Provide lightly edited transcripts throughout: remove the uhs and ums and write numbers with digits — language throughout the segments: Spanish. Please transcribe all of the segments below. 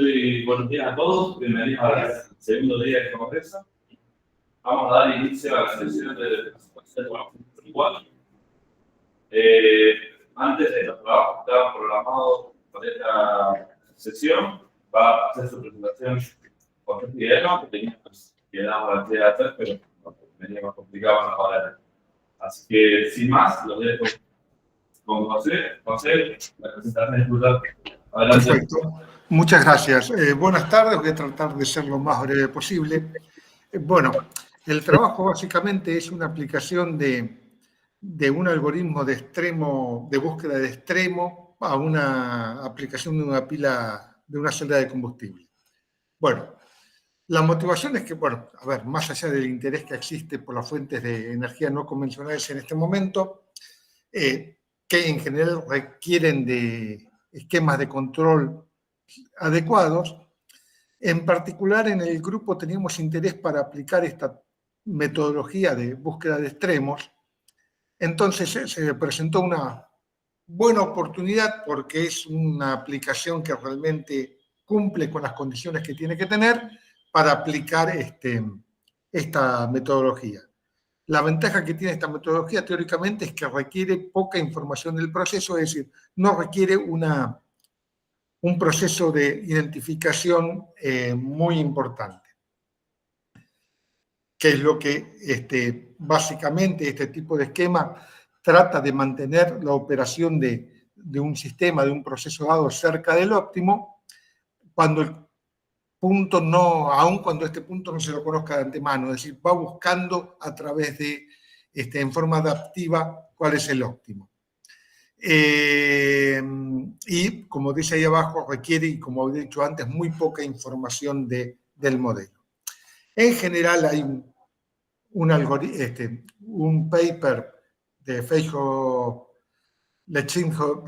Muy buenos días a todos, bienvenidos al segundo día del Congreso. Vamos a dar inicio a la sesión de presentación de 2024. Antes de los trabajos que estaban programados para esta sesión, va a hacer su presentación José Fidel, que teníamos la idea de hacer, pero venía más complicado a la hora. Así que, sin más, los dejo con José. José, la presentación es tuya. Adelante. Perfecto. Muchas gracias. Buenas tardes. Voy a tratar de ser lo más breve posible. Bueno, el trabajo básicamente es una aplicación de un algoritmo de búsqueda de extremo a una aplicación de una pila, de una celda de combustible. Bueno, la motivación es que, bueno, a ver, más allá del interés que existe por las fuentes de energía no convencionales en este momento, que en general requieren de esquemas de control adecuados. En particular, en el grupo teníamos interés para aplicar esta metodología de búsqueda de extremos. Entonces se presentó una buena oportunidad porque es una aplicación que realmente cumple con las condiciones que tiene que tener para aplicar esta metodología. La ventaja que tiene esta metodología teóricamente es que requiere poca información del proceso, es decir, no requiere un proceso de identificación muy importante, que es lo que básicamente este tipo de esquema trata de mantener la operación de un sistema, de un proceso dado cerca del óptimo, cuando el punto aun cuando este punto no se lo conozca de antemano, es decir, va buscando a través de, en forma adaptiva, cuál es el óptimo. Y como dice ahí abajo, requiere, y como he dicho antes, muy poca información del modelo. En general hay un paper de Feijóo, Lechinho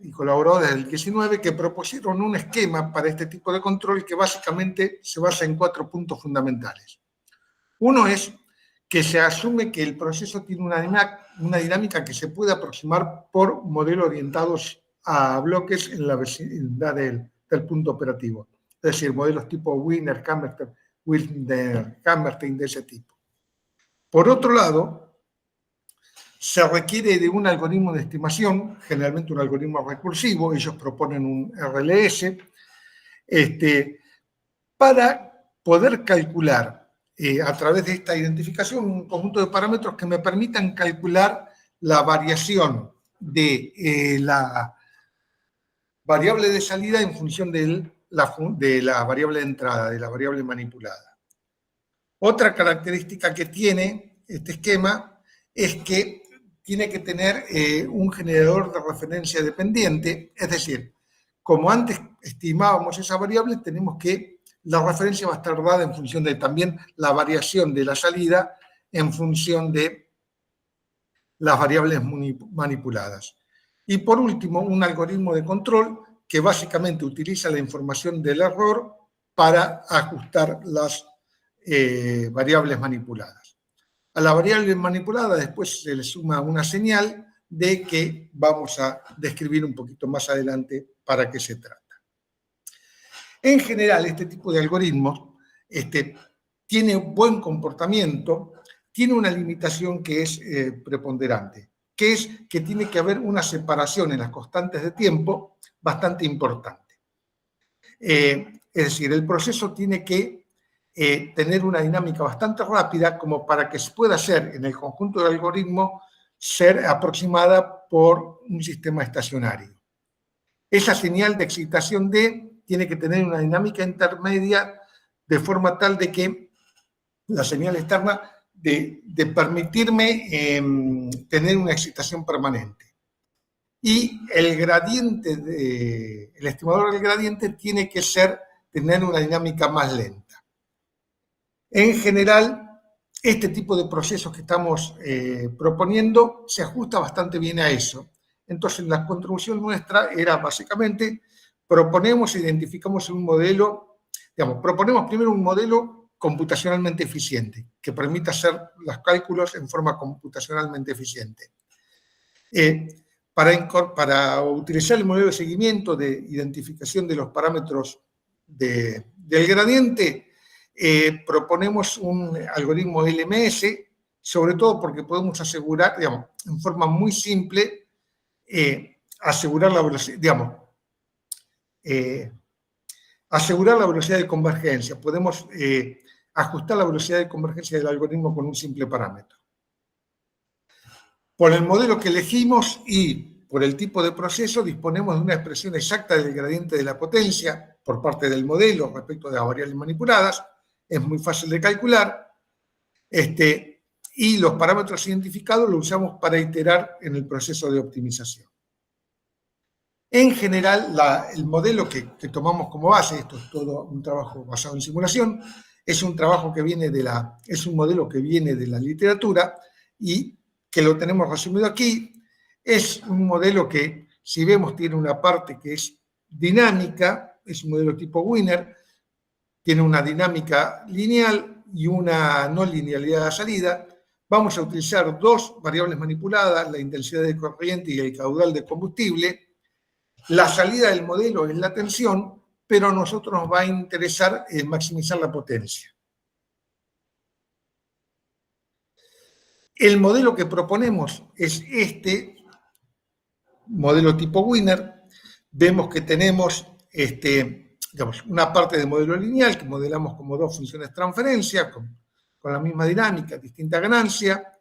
y colaboradores del 19 que propusieron un esquema para este tipo de control que básicamente se basa en 4 puntos fundamentales. Uno es que se asume que el proceso tiene una dinámica que se puede aproximar por modelos orientados a bloques en la vecindad del punto operativo. Es decir, modelos tipo Wiener, Hammerstein, de ese tipo. Por otro lado, se requiere de un algoritmo de estimación, generalmente un algoritmo recursivo, ellos proponen un RLS, para poder calcular a través de esta identificación un conjunto de parámetros que me permitan calcular la variación de la variable de salida en función de la variable de entrada, de la variable manipulada. Otra característica que tiene este esquema es que tiene que tener un generador de referencia dependiente, es decir, como antes estimábamos esa variable, tenemos que la referencia va a estar dada en función de también la variación de la salida en función de las variables manipuladas. Y por último, un algoritmo de control que básicamente utiliza la información del error para ajustar las variables manipuladas. A la variable manipulada después se le suma una señal de que vamos a describir un poquito más adelante para qué se trata. En general, este tipo de algoritmos tiene buen comportamiento, tiene una limitación que es preponderante, que es que tiene que haber una separación en las constantes de tiempo bastante importante. Es decir, el proceso tiene que tener una dinámica bastante rápida como para que se pueda hacer en el conjunto del algoritmo ser aproximada por un sistema estacionario. Esa señal de excitación D tiene que tener una dinámica intermedia de forma tal de que la señal externa de permitirme tener una excitación permanente. Y el gradiente, el estimador del gradiente tiene que tener una dinámica más lenta. En general, este tipo de procesos que estamos proponiendo se ajusta bastante bien a eso. Entonces, la contribución nuestra era básicamente, proponemos e identificamos un modelo, proponemos primero un modelo computacionalmente eficiente, que permita hacer los cálculos en forma computacionalmente eficiente. Para utilizar el modelo de seguimiento de identificación de los parámetros del gradiente, proponemos un algoritmo LMS, sobre todo porque podemos asegurar, digamos, en forma muy simple, asegurar la velocidad, digamos, asegurar la velocidad de convergencia. Podemos ajustar la velocidad de convergencia del algoritmo con un simple parámetro. Por el modelo que elegimos y por el tipo de proceso, disponemos de una expresión exacta del gradiente de la potencia por parte del modelo respecto de las variables manipuladas. Es muy fácil de calcular. Y los parámetros identificados los usamos para iterar en el proceso de optimización. En general, el modelo que tomamos como base, esto es todo un trabajo basado en simulación, es un modelo que viene de la literatura y que lo tenemos resumido aquí. Es un modelo que, si vemos, tiene una parte que es dinámica, es un modelo tipo Wiener, tiene una dinámica lineal y una no linealidad de salida. Vamos a utilizar dos variables manipuladas, la intensidad de corriente y el caudal de combustible. La salida del modelo es la tensión, pero a nosotros nos va a interesar maximizar la potencia. El modelo que proponemos es este modelo tipo Wiener. Vemos que tenemos digamos, una parte de modelo lineal que modelamos como dos funciones de transferencia con la misma dinámica, distinta ganancia,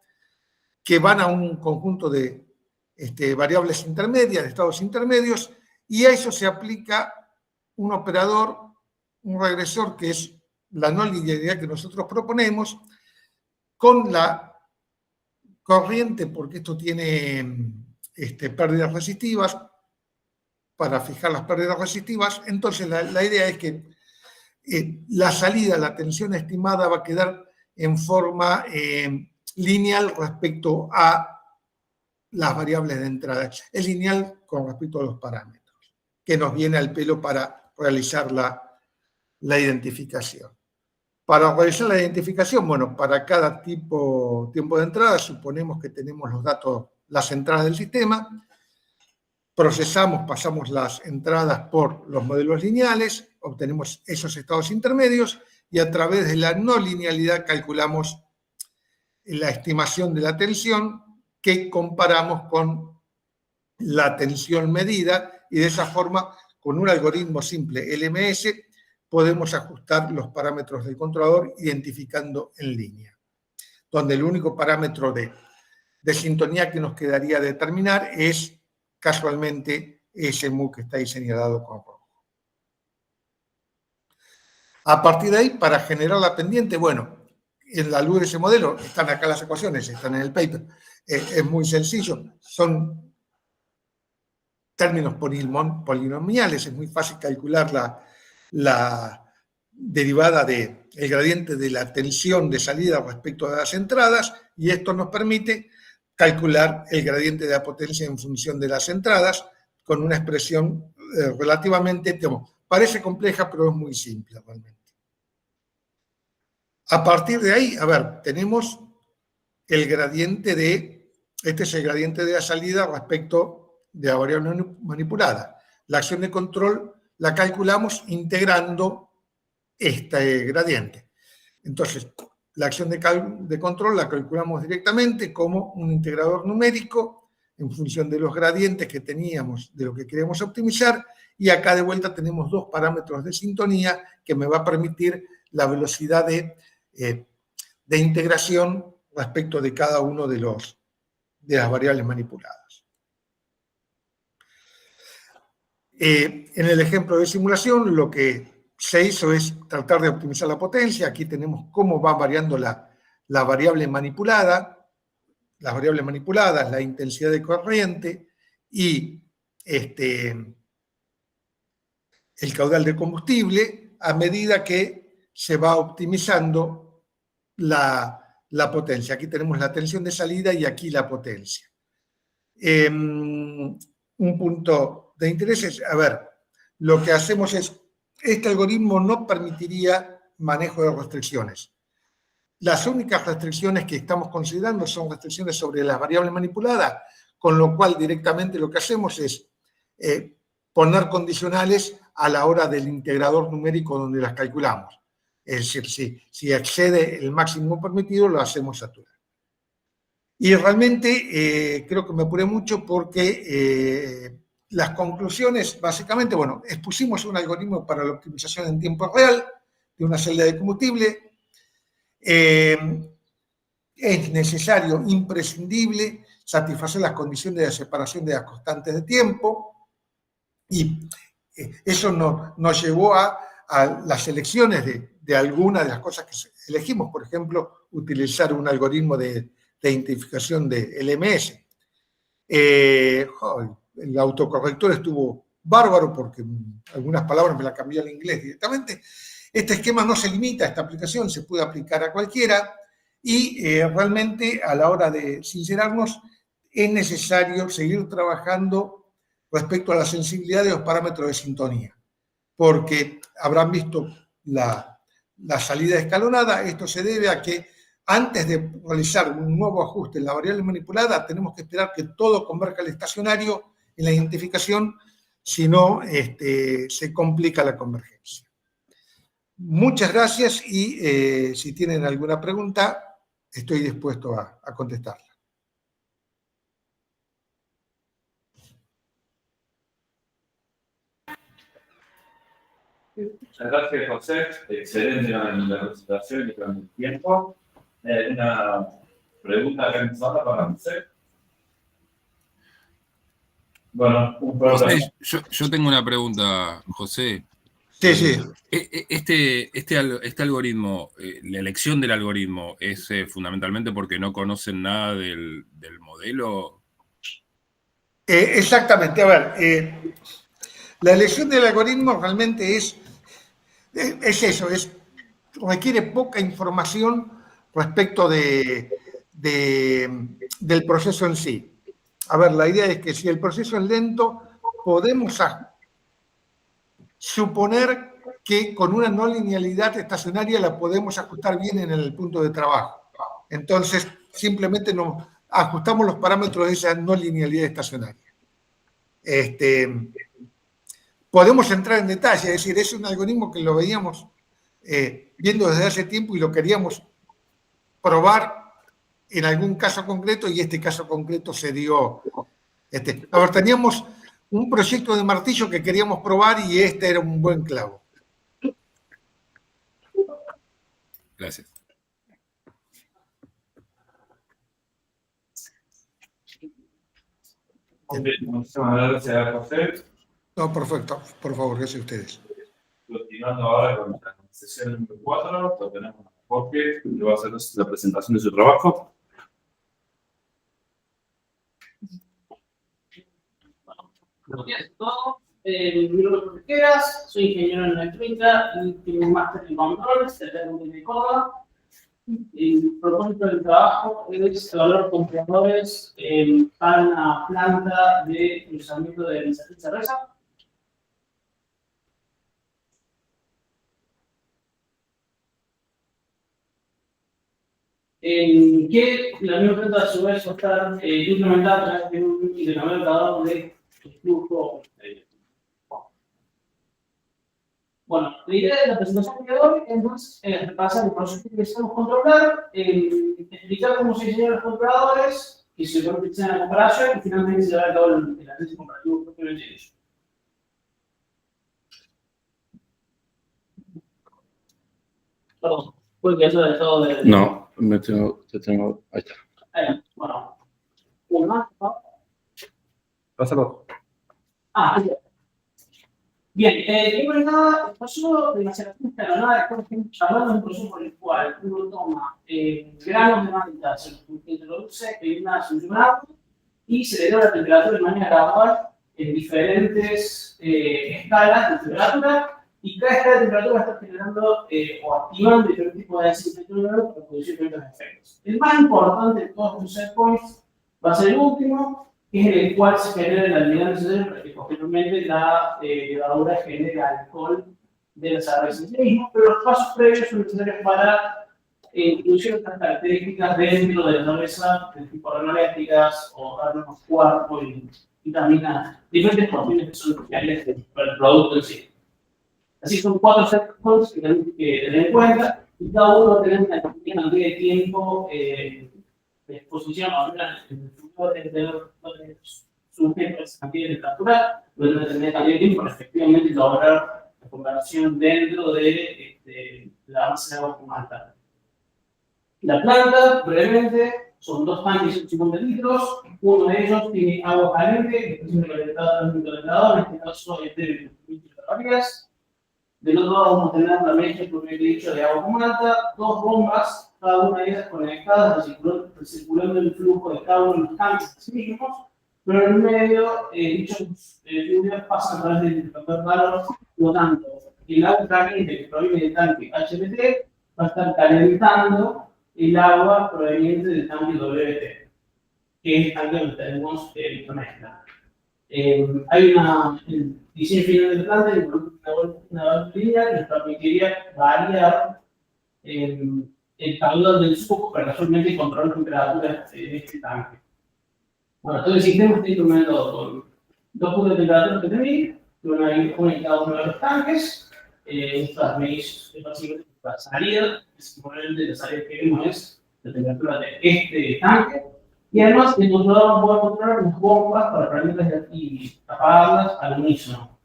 que van a un conjunto de variables intermedias, de estados intermedios, y a eso se aplica un operador, un regresor, que es la no linealidad que nosotros proponemos, con la corriente, porque esto tiene pérdidas resistivas, para fijar las pérdidas resistivas. Entonces la idea es que la salida, la tensión estimada va a quedar en forma lineal respecto a las variables de entrada. Es lineal con respecto a los parámetros, que nos viene al pelo para realizar la identificación. Para realizar la identificación, bueno, para cada tiempo de entrada, suponemos que tenemos los datos, las entradas del sistema, procesamos, pasamos las entradas por los modelos lineales, obtenemos esos estados intermedios y a través de la no linealidad calculamos la estimación de la tensión que comparamos con la tensión medida y de esa forma, con un algoritmo simple LMS, podemos ajustar los parámetros del controlador identificando en línea, donde el único parámetro de sintonía que nos quedaría determinar es casualmente ese mu que está ahí señalado con rojo. A partir de ahí, para generar la pendiente, bueno, en la luz de ese modelo, están acá las ecuaciones, están en el paper, es muy sencillo, son términos polinomiales, es muy fácil calcular la derivada del gradiente de la tensión de salida respecto a las entradas, y esto nos permite calcular el gradiente de la potencia en función de las entradas con una expresión relativamente, digamos, parece compleja, pero es muy simple realmente. A partir de ahí, a ver, tenemos el gradiente este es el gradiente de la salida respecto de la variable manipulada. La acción de control la calculamos integrando este gradiente. Entonces, la acción de control la calculamos directamente como un integrador numérico en función de los gradientes que teníamos de lo que queremos optimizar, y acá de vuelta tenemos dos parámetros de sintonía que me va a permitir la velocidad de integración respecto de cada uno de las variables manipuladas. En el ejemplo de simulación, lo que se hizo es tratar de optimizar la potencia. Aquí tenemos cómo va variando la variable manipulada, las variables manipuladas, la intensidad de corriente y el caudal de combustible a medida que se va optimizando la potencia. Aquí tenemos la tensión de salida y aquí la potencia. Un punto de interés es, a ver, lo que hacemos es, este algoritmo no permitiría manejo de restricciones. Las únicas restricciones que estamos considerando son restricciones sobre las variables manipuladas, con lo cual directamente lo que hacemos es poner condicionales a la hora del integrador numérico donde las calculamos. Es decir, si excede el máximo permitido, lo hacemos saturar. Y realmente creo que me apuré mucho porque las conclusiones, básicamente, bueno, expusimos un algoritmo para la optimización en tiempo real de una celda de combustible. Es necesario, imprescindible, satisfacer las condiciones de separación de las constantes de tiempo, y eso nos llevó a las elecciones de algunas de las cosas que elegimos, por ejemplo, utilizar un algoritmo de identificación de LMS. El autocorrector estuvo bárbaro porque algunas palabras me las cambié al inglés directamente. Este esquema no se limita a esta aplicación, se puede aplicar a cualquiera, y realmente a la hora de sincerarnos es necesario seguir trabajando respecto a la sensibilidad de los parámetros de sintonía, porque habrán visto la salida escalonada. Esto se debe a que antes de realizar un nuevo ajuste en la variable manipulada tenemos que esperar que todo converja al estacionario en la identificación, si no se complica la convergencia. Muchas gracias, y si tienen alguna pregunta, estoy dispuesto a contestarla. Muchas gracias, José. Excelente la presentación y con el tiempo. Una pregunta organizada para José. Bueno, José, yo tengo una pregunta, José. Sí. Este algoritmo, la elección del algoritmo, ¿es fundamentalmente porque no conocen nada del modelo? Exactamente. A ver, la elección del algoritmo realmente es eso, requiere poca información respecto del proceso en sí. A ver, la idea es que si el proceso es lento, podemos suponer que con una no linealidad estacionaria la podemos ajustar bien en el punto de trabajo. Entonces, simplemente nos ajustamos los parámetros de esa no linealidad estacionaria. Podemos entrar en detalle, es decir, es un algoritmo que lo veíamos viendo desde hace tiempo y lo queríamos probar en algún caso concreto, y este caso concreto se dio. A ver, teníamos un proyecto de martillo que queríamos probar y este era un buen clavo. Gracias. Muchísimas gracias, José. No, perfecto. Por favor, gracias a ustedes. Continuando ahora con la sesión número 4, lo tenemos a Jorge, que va a hacer la presentación de su trabajo. Buenos días a todos. Mi nombre es Jorge Queras, soy ingeniero en electrónica y tengo un máster en controles de la Universidad de Córdoba. El propósito del trabajo es evaluar computadores para una planta de procesamiento de mensajería cerveza. Que la misma planta a su vez va a estar implementada a través de un intercambiador de flujo. Bueno, la idea de la presentación de hoy es repasar el proceso que necesitamos controlar, explicar cómo se diseñan los controladores, que se convierten en la comparación, y finalmente llevar a cabo el análisis comparativo propiamente dicho. Perdón, ¿puede que haya dejado de...? No, te tengo... Ahí está. Bueno, ¿un más, por favor? Pásalo. Ahí está. Bien, primero que nada, el proceso de maceración escalonada, estamos hablando de un proceso por el cual uno toma granos de manta, se los introduce en una solución agua y se le da la temperatura de manera gradual en diferentes escalas de temperatura, y cada escala de temperatura va a estar generando o activando diferentes tipos de desinfectantes para producir diferentes efectos. El más importante de todos los setpoints va a ser el último, que es en el cual se genera la habilidad necesaria para que posteriormente la levadura genere alcohol de la cerveza en sí mismo, pero los pasos previos son necesarios para introducir otras características dentro de la cerveza, de tipo organoléctricas o órganos cuerpo y también diferentes cuestiones que son especiales para el producto en sí. Así son 4 sectores que tenemos que tener en cuenta y cada uno va a tener una cantidad de tiempo de exposición ahora en el futuro de sujeto a esa cantidad de temperatura, pueden tener cantidad de tiempo para efectivamente lograr la conversión dentro de la base de agua con alta. La planta, brevemente, son 2 tanques de 150 litros. Uno de ellos tiene agua caliente, que está siendo calentada en un calentador, en este caso es de 20 calorías. Del otro lado vamos a tener la mecha, como he dicho, de agua con alta, 2 bombas, cada una de ellas conectadas, recirculando el flujo de cada uno de los tanques así mismos, pero en el medio, dichos fluidos pasan a través del interruptor de calor, por lo tanto, el agua caliente que proviene del tanque HLT va a estar calentando el agua proveniente del tanque WT, que es el tanque donde tenemos mezcla. Hay el diseño final de la planta y una línea que nos permitiría variar el caudal del flujo para casualmente controlar la temperatura de este tanque. Bueno, todo el sistema está instrumentado con 2 puntos de temperatura que tenéis, que van a ir conectados a uno de los tanques. Estas veis básicamente la salida, simplemente la salida que vemos es la temperatura de este tanque. Y además, el controlador puede controlar las bombas para prenderlas y apagarlas al unísono.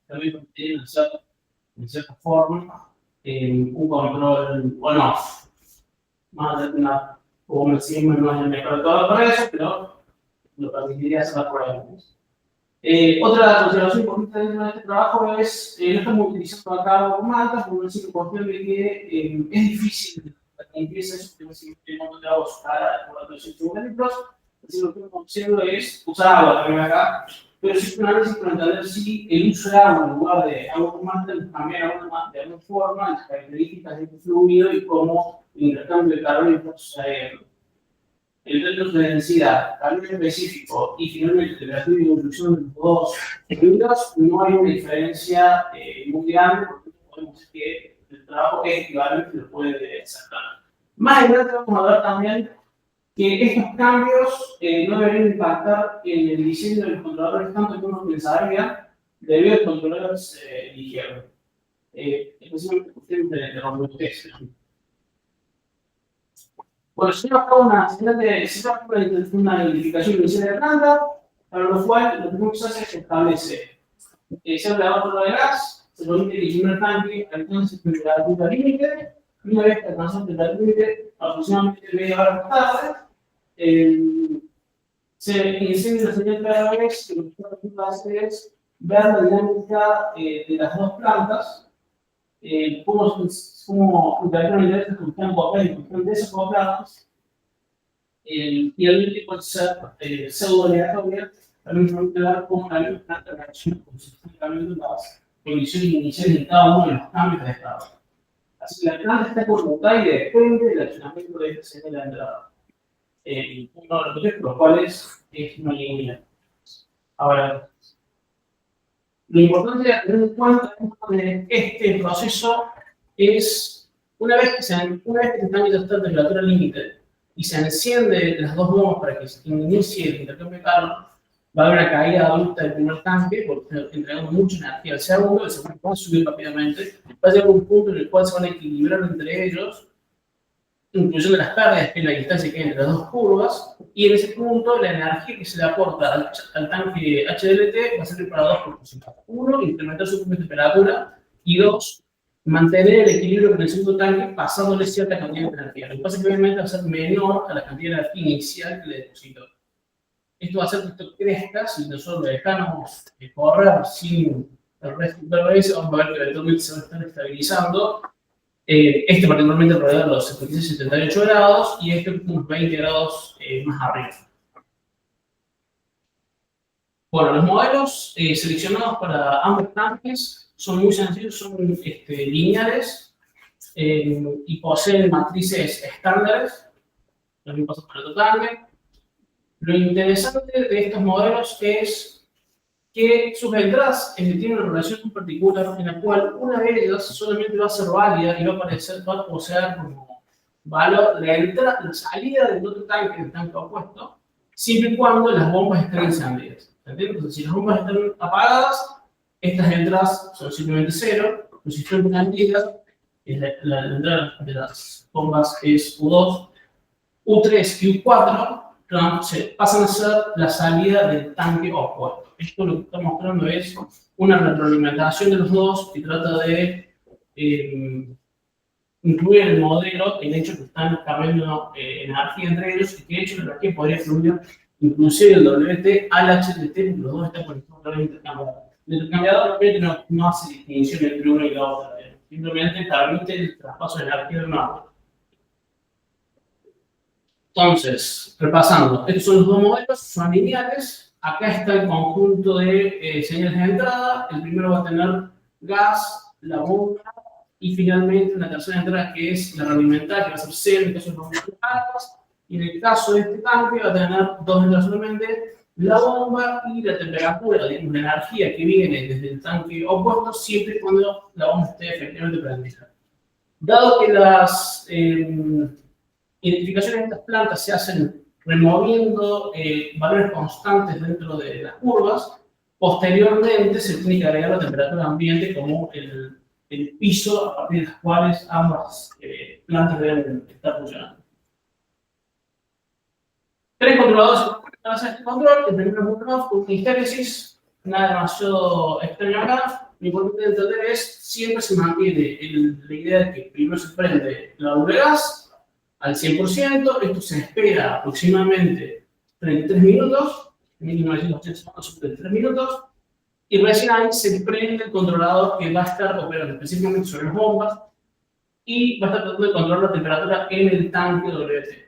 También tiene en cierta forma un control on-off. Más de una bomba encima no es el mejor para eso, pero lo permitiría hacer las pruebas. Otra consideración importante dentro de este trabajo es no estamos utilizando acá agua con alta por una simple cuestión de que es difícil empieza eso, que un montón de agua para por 250 litros, así lo que estamos haciendo es usar agua también acá, pero si es un análisis para entender si el uso de agua en lugar de agua con alta cambia de alguna forma las características de este fluido y cómo el intercambio de calor y sucediendo. En términos de densidad, calor específico y finalmente temperatura y evolución de los dos fluidos, no hay una diferencia muy grande, porque podemos decir que el trabajo es equivalente y lo puede sacar. Más adelante vamos a ver también que estos cambios no deberían impactar en el diseño de los controladores tanto como uno pensaría debido a los controladores ligeros, especialmente cuestiones de robustez. Bueno, se lleva a cabo una identificación inicial de la planta, para lo cual lo primero que se hace es establecer se abre la válvula de gas, se permite que el primer tanque alcance temperatura límite, y una vez que alcanzó temperatura límite, aproximadamente media hora más tarde, se incendia la señal PRS, que lo que hace es ver la dinámica de las dos plantas, cómo interactúan intereses con campo y con desacoplados, y realmente puede ser pseudo-aleatoria, también permite ver cómo la misma planta reacciona con las condiciones iniciales de cada uno de los cambios de estado. Así que la planta está conmutada y depende del accionamiento de esta señal de entrada. Uno de los procesos por los cuales es una línea. Ahora, lo importante a tener en cuenta de este proceso es, una vez que se está en temperatura límite y se enciende las dos bombas para que se inicie el intercambio de calor, va a haber una caída abrupta del primer tanque porque está entregando mucha energía al segundo, el segundo va a subir rápidamente, va a llegar a un punto en el cual se van a equilibrar entre ellos, incluyendo las pérdidas que es la distancia que hay entre las dos curvas, y en ese punto la energía que se le aporta al tanque HDLT va a servir para dos propósitos. Uno, incrementar su propia temperatura, y dos, mantener el equilibrio con el segundo tanque pasándole cierta cantidad de energía. Lo que pasa es que obviamente va a ser menor a la cantidad de energía inicial que le depositó. Esto va a hacer que esto crezca si nosotros lo dejamos correr sin el resto de veces, vamos a ver que eventualmente se va a estar estabilizando. Particularmente alrededor de los 76-78 grados y unos 20 grados más arriba. Bueno, los modelos seleccionados para ambos tanques son muy sencillos, son lineales y poseen matrices estándares. Lo mismo pasa para el otro tanque. Lo interesante de estos modelos es que sus entradas tienen una relación particular en la cual una de ellas solamente va a ser válida y va a poseer como valor la salida del otro tanque, del tanque opuesto, siempre y cuando las bombas estén encendidas. ¿Entiendes? Entonces, si las bombas están apagadas, Estas entradas son simplemente 0, los sistemas cantidad, la entrada de las bombas es U2, U3 y U4 pasan a ser la salida del tanque opuesto. Esto lo que está mostrando es una retroalimentación de los dos que trata de incluir en el modelo el hecho que están cambiando energía entre ellos y que de hecho la energía podría fluir inclusive el WT al HTT, porque los dos están conectados a la intercambiador. El intercambiador realmente no hace distinción entre uno y la otra, simplemente permite el traspaso de energía de una a otra. Entonces, repasando, estos son los dos modelos, son lineales. Acá está el conjunto de señales de entrada. El primero va a tener gas, la bomba y finalmente una tercera entrada que es la realimentar, que va a ser 0 en caso de bomba altas. Y en el caso de este tanque va a tener dos entradas solamente, la bomba y la temperatura, digamos, la energía que viene desde el tanque opuesto, siempre y cuando la bomba esté efectivamente prendida. Dado que las identificaciones de estas plantas se hacen removiendo valores constantes dentro de las curvas, posteriormente se tiene que agregar la temperatura ambiente como el piso a partir de las cuales ambas plantas deben estar funcionando. Tres controladores para hacer este control. El primero es un on-off con histérisis, nada demasiado extraño acá. Lo importante de entender es siempre se mantiene la idea de que primero se prende la válvula de gas al 100%, esto se espera aproximadamente 33 minutos, 1980 segundos, 33 minutos, y recién ahí se prende el controlador que va a estar operando específicamente sobre las bombas y va a estar tratando de controlar la temperatura en el tanque WT.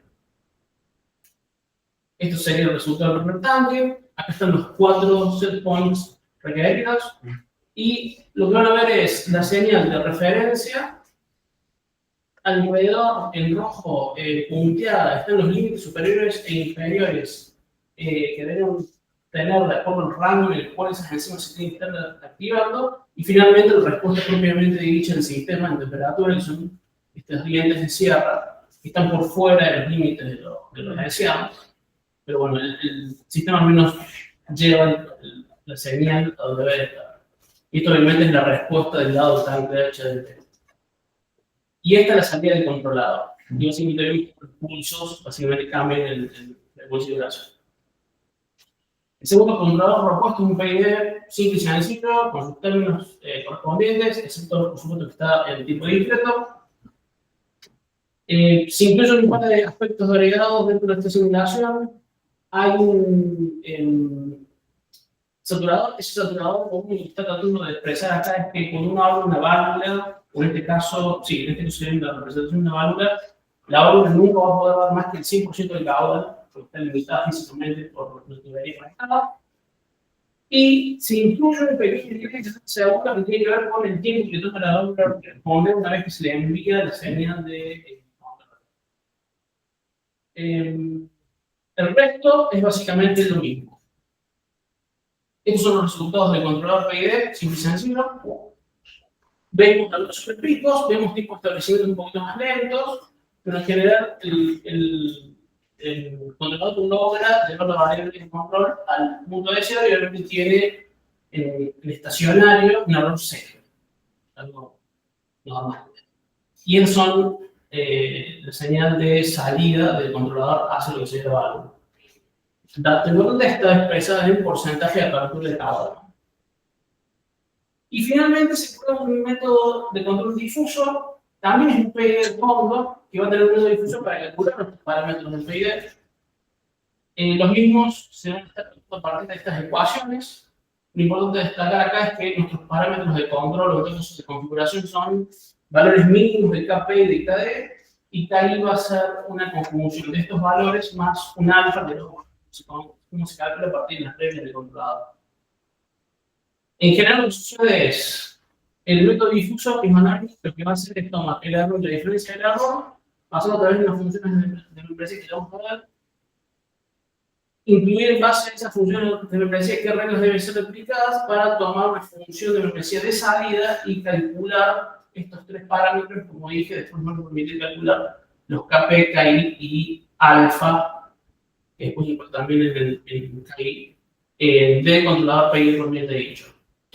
Esto sería el resultado del primer tanque. Acá están los 4 set points requeridos. Y lo que van a ver es la señal de referencia. Alrededor, en rojo, punteada, están los límites superiores e inferiores que deben tener de acuerdo al rango en el cual esas enzimas se tienen que estar activando. Y finalmente, la respuesta propiamente dicha del sistema en temperatura, que son estos dientes de sierra, que están por fuera de los límites de lo deseados. Pero bueno, el sistema al menos lleva la señal a donde debe estar. Y esto obviamente es la respuesta del lado del tanque de HDT. Y esta es la salida del controlador. Y básicamente los pulsos básicamente cambian el pulso de vibración. El segundo controlador propuesto es un PID simple y sencillo, con sus términos correspondientes, excepto por supuesto que está en tipo discreto. Se incluyen un par de aspectos agregados dentro de esta simulación. Hay un saturador. Ese saturador, como está tratando de expresar acá, es que cuando uno abre una válvula, o en este caso, sí, en este caso sería la representación de una válvula, la válvula nunca va a poder dar más que el 100% del caudal, porque está limitada físicamente por lo que debería conectar. Y se incluye un pequeño diferencia segura que tiene que ver con el tiempo que toma la válvula responder una vez que se le envía la señal de el resto es básicamente lo mismo. Estos son los resultados del controlador PID, simple y sencillo. Vemos algunos superpicos, vemos tipos de establecimientos un poquito más lentos, pero en general el controlador logra llevar la variable de control al punto de cero y obviamente tiene el estacionario un error cero, algo normal. Y esos son la señal de salida del controlador hacia lo que sería la válvula. La temperatura está expresada en porcentaje de apertura de cada uno. Y finalmente se prueba un método de control difuso, también es un PID de fondo, que va a tener un método difuso para calcular los parámetros del PID. Los mismos se van a estar a partir de estas ecuaciones. Lo importante de destacar acá es que nuestros parámetros de control o de configuración son valores mínimos de KP y de KD, y KI va a ser una conjunción de estos valores más un alfa de los cómo se calcula a partir de las reglas del controlador. En general, lo que sucede es el método difuso que lo que va a hacer es tomar el error, la diferencia del error, pasando a través de unas funciones de membresía que vamos a ver, incluir en base a esas funciones de membresía qué reglas deben ser aplicadas para tomar una función de membresía de salida y calcular estos tres parámetros, como dije, después nos permite calcular los KP, KI y alfa, que después también en el KI, del controlador PID propiamente dicho.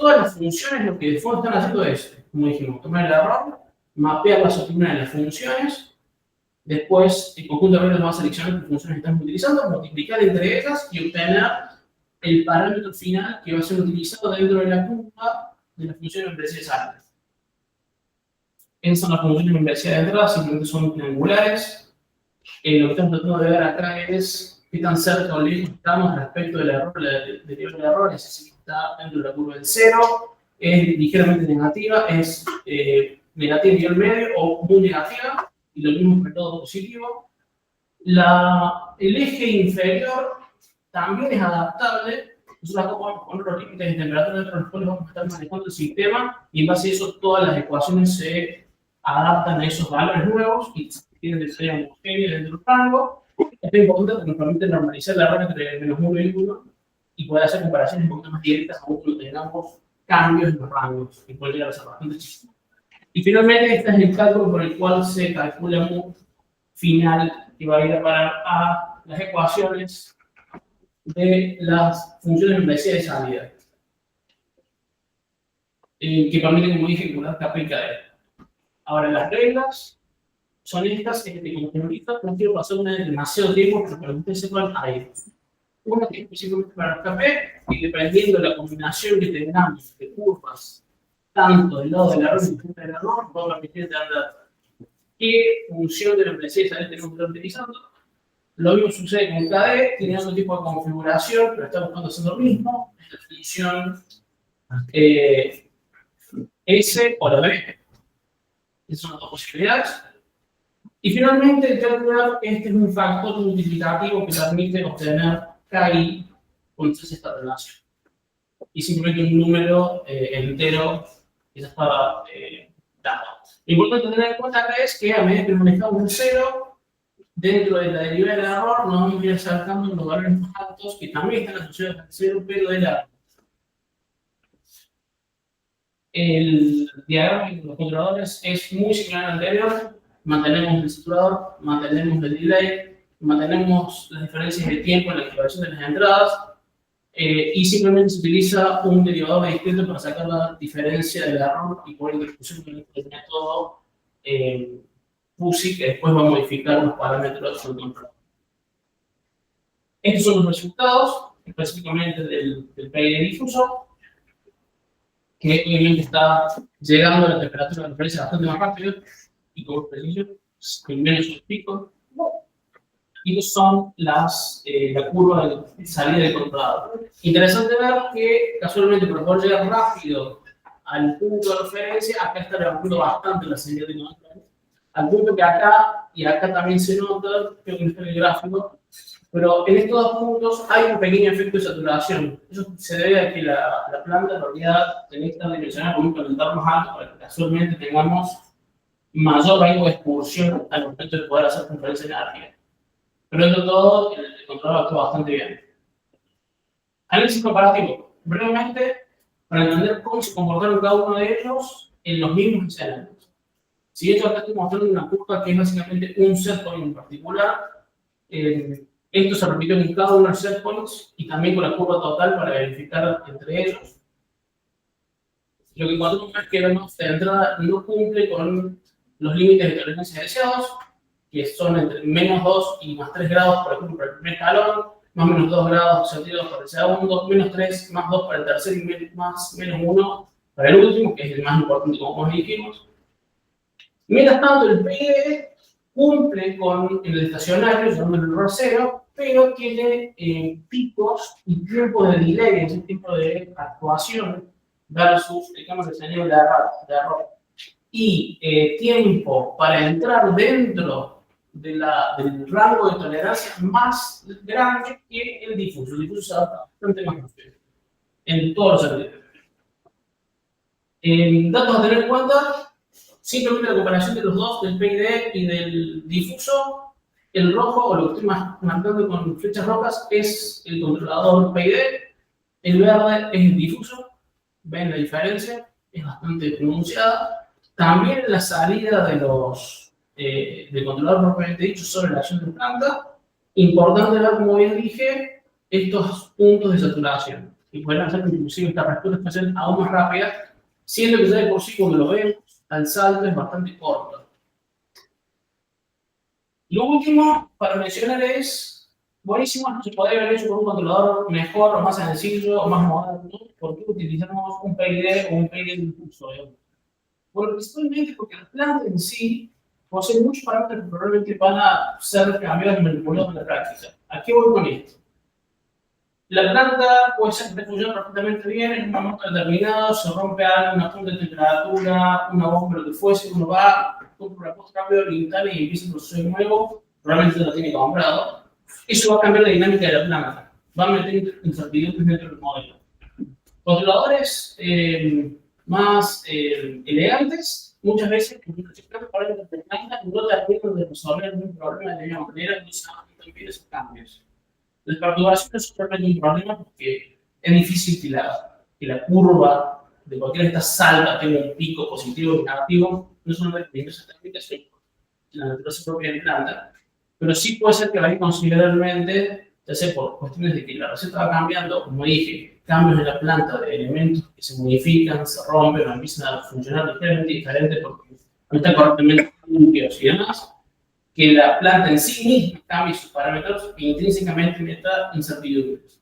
todas las funciones lo que de fondo están haciendo es, como dijimos, tomar el error, mapear las opiniones de las funciones, después el conjunto de errores va a seleccionar qué funciones estamos utilizando, multiplicar entre ellas y obtener el parámetro final que va a ser utilizado dentro de la curva de la función de membresía de salida. Esas son las funciones de membresía de entrada, simplemente son triangulares. Lo que estamos tratando de ver acá es qué tan cerca o lejos estamos respecto del error, del nivel de error, es decir, está dentro de la curva del 0, es ligeramente negativa, es negativa a nivel medio o muy negativa, y lo mismo para todo positivo. El eje inferior también es adaptable. Nosotros acá podemos poner los límites de temperatura dentro de los cuales vamos a estar manejando el sistema, y en base a eso todas las ecuaciones se adaptan a esos valores nuevos y tienen de ser homogéneos dentro del rango. Esto es importante porque nos permite normalizar el error entre menos 1 y 1 y poder hacer comparaciones un poquito más directas aún cuando tengamos cambios en los rangos, que puede llegar a ser bastante chistoso. Y finalmente, este es el cálculo por el cual se calcula un final que va a ir a parar a las ecuaciones de las funciones de membresía de salida, que permiten, como dije, calcular Kp y Kd. Ahora, las reglas son estas, como ahorita no quiero pasar una de demasiado tiempo, pero para que ustedes sepan, hay una que es específicamente para el Kp, y dependiendo de la combinación que tengamos de curvas, tanto del lado del error como del error, va a permitir entender qué función de la membresía de salida tenemos que estar utilizando. Lo mismo sucede con KD, tiene otro tipo de configuración, pero está buscando hacer lo mismo. Es la función S o la B. Esas son las dos posibilidades. Y finalmente, el cálculo, este es un factor multiplicativo que permite obtener KI con esta relación. Y simplemente un número entero que ya estaba dado. Lo importante tener en cuenta acá es que a medida que manejamos un 0, dentro de la derivada del error, nos vamos a ir acercando los valores más altos que también están asociados al 0, pero del error. El diagrama de los controladores es muy similar al anterior. Mantenemos el saturador, mantenemos el delay, mantenemos las diferencias de tiempo en la activación de las entradas, y simplemente se utiliza un derivador de discreto para sacar la diferencia del error y poner en discusión con el método FUSI, que después va a modificar los parámetros del controlador. Estos son los resultados, específicamente del PID difuso, que obviamente está llegando a la temperatura de referencia bastante más rápido, y como preciso, con menos picos. Y estos son la curva de salida del controlador. Interesante ver que, casualmente, para poder llegar rápido al punto de referencia, acá está levantando bastante la salida del controlador. Al punto que acá, y acá también se nota, creo que no está en el gráfico, pero en estos dos puntos hay un pequeño efecto de saturación. Eso se debe a que la planta en realidad tiene que estar dimensionada con un calentar más alto para que casualmente tengamos mayor rango de expulsión al momento de poder hacer transferencia de energía. Pero dentro de todo, el controlador actúa bastante bien. Análisis comparativo. Brevemente, para entender cómo se comportaron cada uno de ellos en los mismos escenarios. Si yo acá estoy mostrando una curva que es básicamente un set point en particular, esto se repitió en cada uno de los set points y también con la curva total para verificar entre ellos. Lo que encontramos es que la nota de entrada no cumple con los límites de tolerancia deseados, que son entre menos 2 y más 3 grados, por ejemplo, para el primer escalón, más o menos 2 grados centígrados para el segundo, menos 3, más 2 para el tercero y menos 1 para el último, que es el más importante, como dijimos. Mientras tanto, el PID cumple con el estacionario, llamándolo el error 0, pero tiene picos y tiempo de delay, es un tiempo de actuación versus el cambio de escenario de error. Y tiempo para entrar dentro del rango de tolerancia más grande que el difuso. El difuso se adapta bastante más rápido en todos los sentidos. Datos a tener en cuenta, simplemente la comparación de los dos, del PID y del difuso. El rojo, o lo que estoy marcando con flechas rojas, es el controlador PID. El verde es el difuso. ¿Ven la diferencia? Es bastante pronunciada. También la salida de del controlador propiamente dicho sobre la acción de planta. Importante ver, como bien dije, estos puntos de saturación. y pueden hacer que inclusive esta respuesta sea aún más rápida, siendo que ya de por sí cuando lo vemos, el salto es bastante corto. Lo último para mencionar es, buenísimo, se podría haber hecho con un controlador mejor o más sencillo o más moderno, ¿por qué utilizamos un PID o un PID de impulso? Bueno, principalmente porque la planta en sí posee muchos parámetros que probablemente van a ser cambiados y manipulados en la práctica. ¿A qué voy con esto? La planta puede ser que funcione perfectamente bien, en un momento determinado se rompe algo, una punta de temperatura, una bomba, lo que fuese, uno va, compra una cambio de ventana y empieza un proceso nuevo, probablemente lo tiene comprado. Eso va a cambiar la dinámica de la planta, va a meter incertidumbres dentro del modelo. Controladores más elegantes, muchas veces, no terminan de resolver un problema de la misma manera que se han esos cambios. Las perturbaciones son realmente un problema porque es difícil que la curva de cualquiera de estas salvas tenga un pico positivo o negativo, no solamente en esas técnicas, sino en la naturaleza propia de la planta, pero sí puede ser que varíe considerablemente, ya sea por cuestiones de que la receta va cambiando, como dije, cambios en la planta de elementos que se modifican, se rompen o empiezan a funcionar ligeramente diferente porque no están correctamente limpios y demás, que la planta en sí misma cambie sus parámetros e intrínsecamente meta incertidumbres.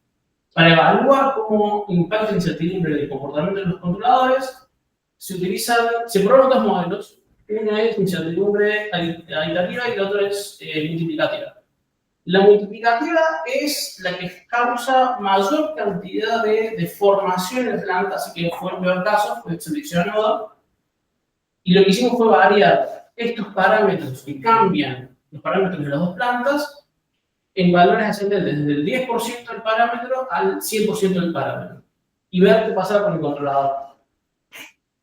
Para evaluar cómo impacta la incertidumbre en el comportamiento de los controladores, se prueban dos modelos. Uno es incertidumbre aditativa y el otro es multiplicativa. La multiplicativa es la que causa mayor cantidad de deformación en la planta, así que fue el peor caso, fue seleccionado. Y lo que hicimos fue variar estos parámetros que cambian los parámetros de las dos plantas en valores ascendentes desde el 10% del parámetro al 100% del parámetro y ver qué pasa con el controlador.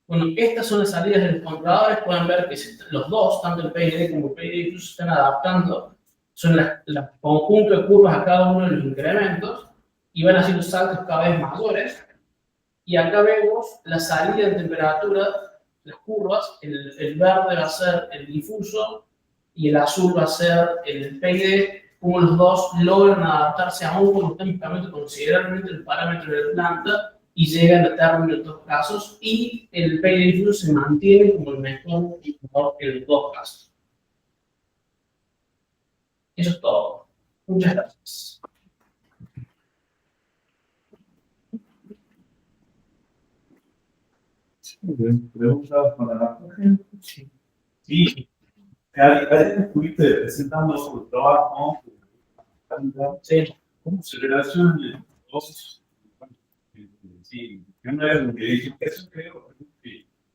Bueno, estas son las salidas de los controladores, pueden ver que los dos, tanto el PID como el PID, incluso están adaptando, son el conjunto de curvas a cada uno de los incrementos y van haciendo saltos cada vez mayores. Y acá vemos la salida de temperatura, las curvas, el verde va a ser el difuso y el azul va a ser el PID, como los dos logran adaptarse a un comportamiento considerablemente el parámetro de la planta y llegan a término en dos casos, y el PID difuso se mantiene como el mejor indicador en los dos casos. Eso es todo. Muchas gracias. Preguntas para la gente. Sí. Ayer estuviste presentando su trabajo. Sí. ¿Cómo se relacionan los dos? Sí, una vez que dije, eso creo.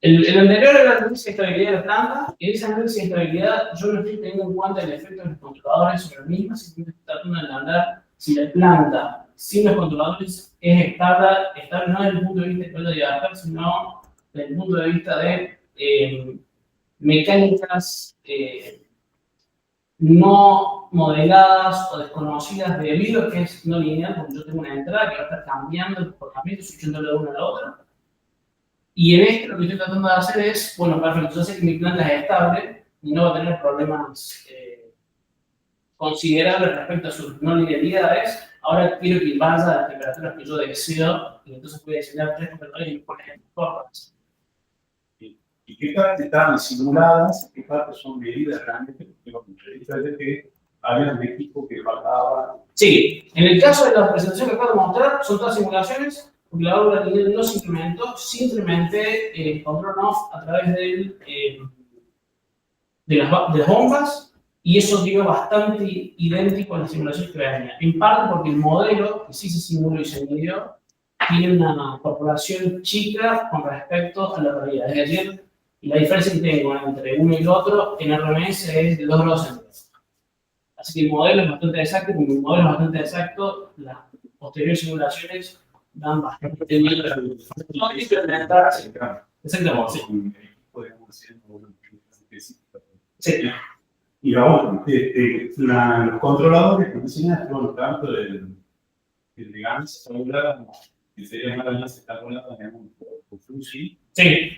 El anterior era el análisis de estabilidad de la planta, y ese análisis de estabilidad yo no estoy teniendo en cuenta el efecto de los controladores sobre la misma, simplemente estoy tratando de entender si la planta sin los controladores es estable no desde el punto de vista de libertad, sino desde el punto de vista de mecánicas no modeladas o desconocidas debido a que es no lineal, porque yo tengo una entrada que va a estar cambiando el comportamiento, switchándole de una a la otra. Y en esto lo que estoy tratando de hacer es, bueno, perfecto, yo sé que mi planta es estable y no va a tener problemas considerables respecto a sus no linealidades. Ahora quiero que vaya a las temperaturas que yo deseo y entonces voy a diseñar 3 temperaturas y por ejemplo, formas. ¿Y qué partes estaban simuladas? ¿Qué partes son medidas realmente? Porque que había un equipo que faltaba. Sí, en el caso de la presentación que acabo de mostrar, son todas simulaciones, porque la válvula lineal no se implementó, simplemente control off a través de las bombas, y eso dio bastante idéntico a las simulaciones que venía. En parte porque el modelo que sí se simuló y se midió tiene una incorporación chica con respecto a la realidad. Es decir, la diferencia que tengo entre uno y el otro en RMS es de 2 grados centígrados. Así que el modelo es bastante exacto, como el modelo es bastante exacto, las posteriores simulaciones dan bastante bien. No hay que implementar. Exactamente, sí. Sí. Y ahora, los controladores que enseñan bueno, tanto el de GANS, que sería una alianza que está rolada por Fuji, Sí.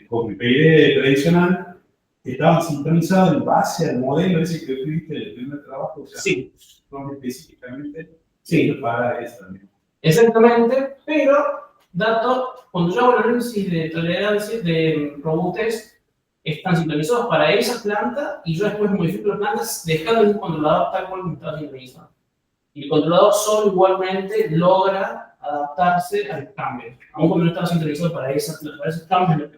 Con el PID tradicional, estaban sincronizados en base al modelo ese que viste el primer trabajo, o sea, Sí. son específicamente Sí. para eso también. Exactamente, pero cuando yo hago el análisis de tolerancia, de robustez, están sintonizados para esa planta y yo después modifico la planta dejando el controlador tal cual está sintonizado. Y el controlador solo igualmente logra adaptarse al cambio, aun cuando no estaba sintonizado para esos cambios.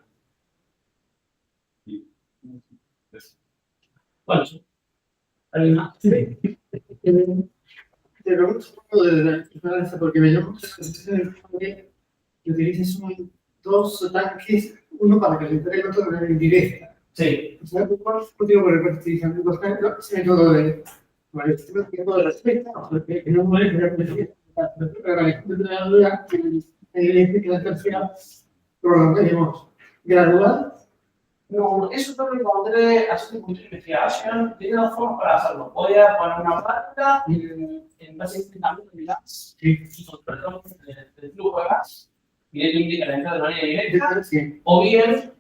Bueno, ¿alguien más? Sí. Te pregunto un poco de la diferencia porque me llama mucho la atención que utilices dos tanques, uno para calentar y el otro de manera indirecta. Sí. O sea, ¿cuál es el motivo por el cual utilizan dos tanques? Ese método de respeto, porque no puede ser la tercera, digamos, gradual. No, eso yo lo encontré haciendo mucha investigación. Tiene dos formas para hacerlo. Voy a poner una placa en base a este cambio de gas y controlar el flujo de gas directamente calentar de manera directa, o bien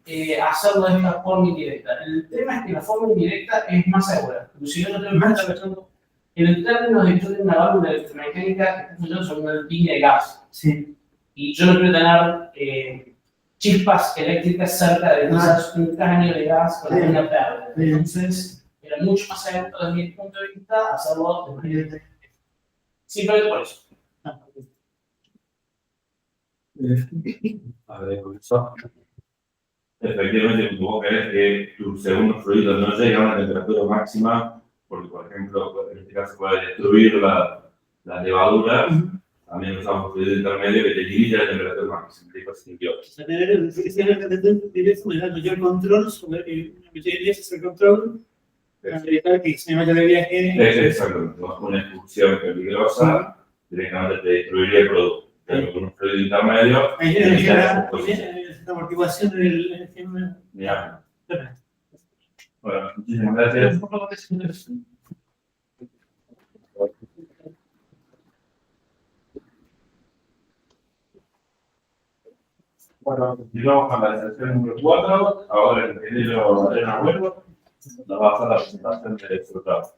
hacerlo de esta forma indirecta. El tema es que la forma indirecta es más segura. Si yo no tengo que estar pensando en el término de que yo tengo una válvula electromecánica que está funcionando sobre una línea de gas. Sí. Y yo no quiero tener chispas eléctricas cerca de quizás un caño de gas con la línea verde. Entonces, era mucho más seguro desde mi punto de vista hacerlo de manera directa. Simplemente por eso. A ver, profesor. Efectivamente, como querés que tu segundo fluido no llegue a una temperatura máxima, porque, por ejemplo, en este caso puede destruir la levadura, también usamos un fluido intermedio que te limita la temperatura máxima. O sea, tener mayor control sobre el control para evitar que se me vaya de viaje. Exactamente, una expulsión peligrosa directamente te destruiría el producto. Pero con un fluido intermedio, la amortiguación del ya. Bueno, muchísimas gracias. Bueno, continuamos con la sesión número 4. Ahora el ingeniero Adrián Abuelo nos va a hacer la presentación de su trabajo.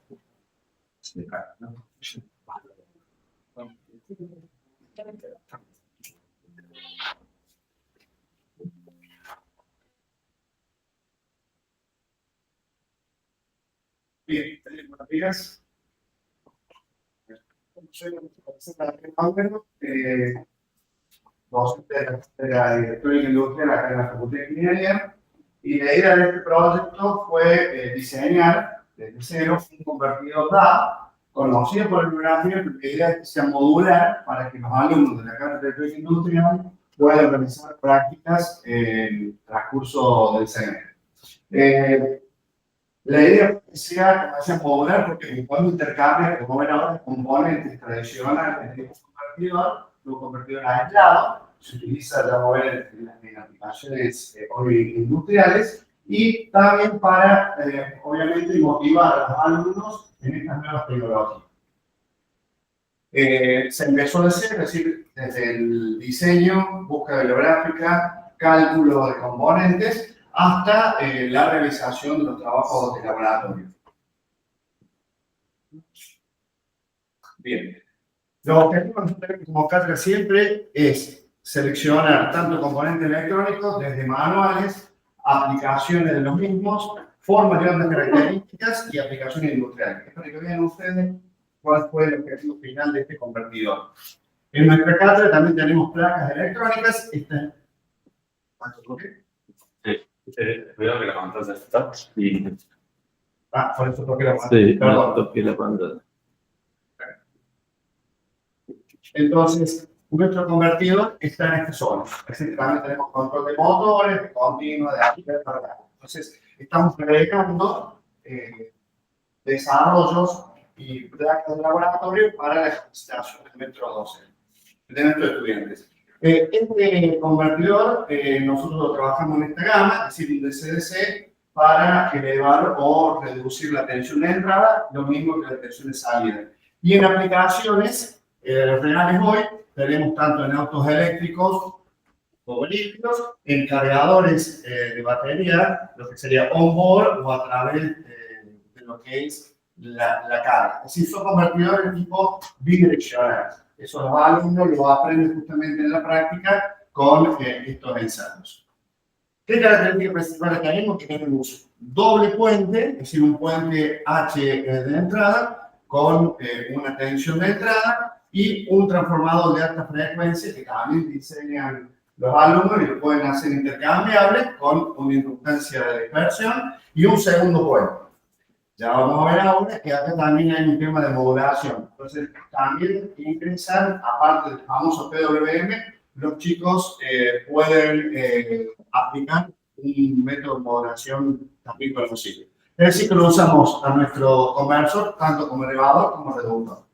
Bien, buenos días. Soy Adrián Abuelo, docente de la Directoria Industrial acá en la Facultad de Ingeniería, y la idea de este proyecto fue diseñar desde cero un convertidor DA conocido por el bibliografía, pero la idea es que sea modular para que los alumnos de la carrera de Directoria Industrial puedan realizar prácticas en el transcurso del semestre. La idea es que sea modular porque cuando intercambia, como ven ahora, componentes tradicionales de un convertidor, un convertidor aislado, se utiliza ya mover en aplicaciones hoy industriales y también para, obviamente, motivar a los alumnos en estas nuevas tecnologías. Se empezó a hacer, es decir, desde el diseño, búsqueda bibliográfica, cálculo de componentes, hasta la realización de los trabajos de laboratorio. Bien. Los objetivos que tenemos como cátedra siempre es seleccionar tanto componentes electrónicos desde manuales, aplicaciones de los mismos, formas y otras características y aplicaciones industriales. Es para que vean ustedes cuál fue el objetivo final de este convertidor. En nuestra cátedra también tenemos placas electrónicas. Cuidado que la pantalla está. Y... por eso toqué la pantalla. Sí, perdón. toqué la pantalla. Entonces, nuestro convertidor está en esta zona. Es decir, también tenemos control de motores, de continuo, de aplicación. Entonces, estamos agregando desarrollos y prácticas de laboratorio para la capacitación de nuestros estudiantes. Este convertidor, nosotros trabajamos en esta gama, es decir, de CDC, para elevar o reducir la tensión de entrada, lo mismo que la tensión de salida. Y en aplicaciones reales hoy, tenemos tanto en autos eléctricos como líquidos, en cargadores de batería, lo que sería on-board o a través de lo que es la carga. Es decir, son convertidores de tipo bidireccional. Eso los alumnos lo aprenden justamente en la práctica con estos ensayos. ¿Qué características principales tenemos? Que tenemos doble puente, es decir, un puente H de entrada con una tensión de entrada y un transformador de alta frecuencia que también diseñan los alumnos y lo pueden hacer intercambiable con una inductancia de dispersión y un segundo puente. Ya vamos a ver ahora que acá también hay un tema de modulación. Entonces, también ingresan, aparte del famoso PWM, los chicos pueden aplicar un método de modulación también conocido. Es decir, que lo usamos a nuestro conversor tanto como elevador como reductor.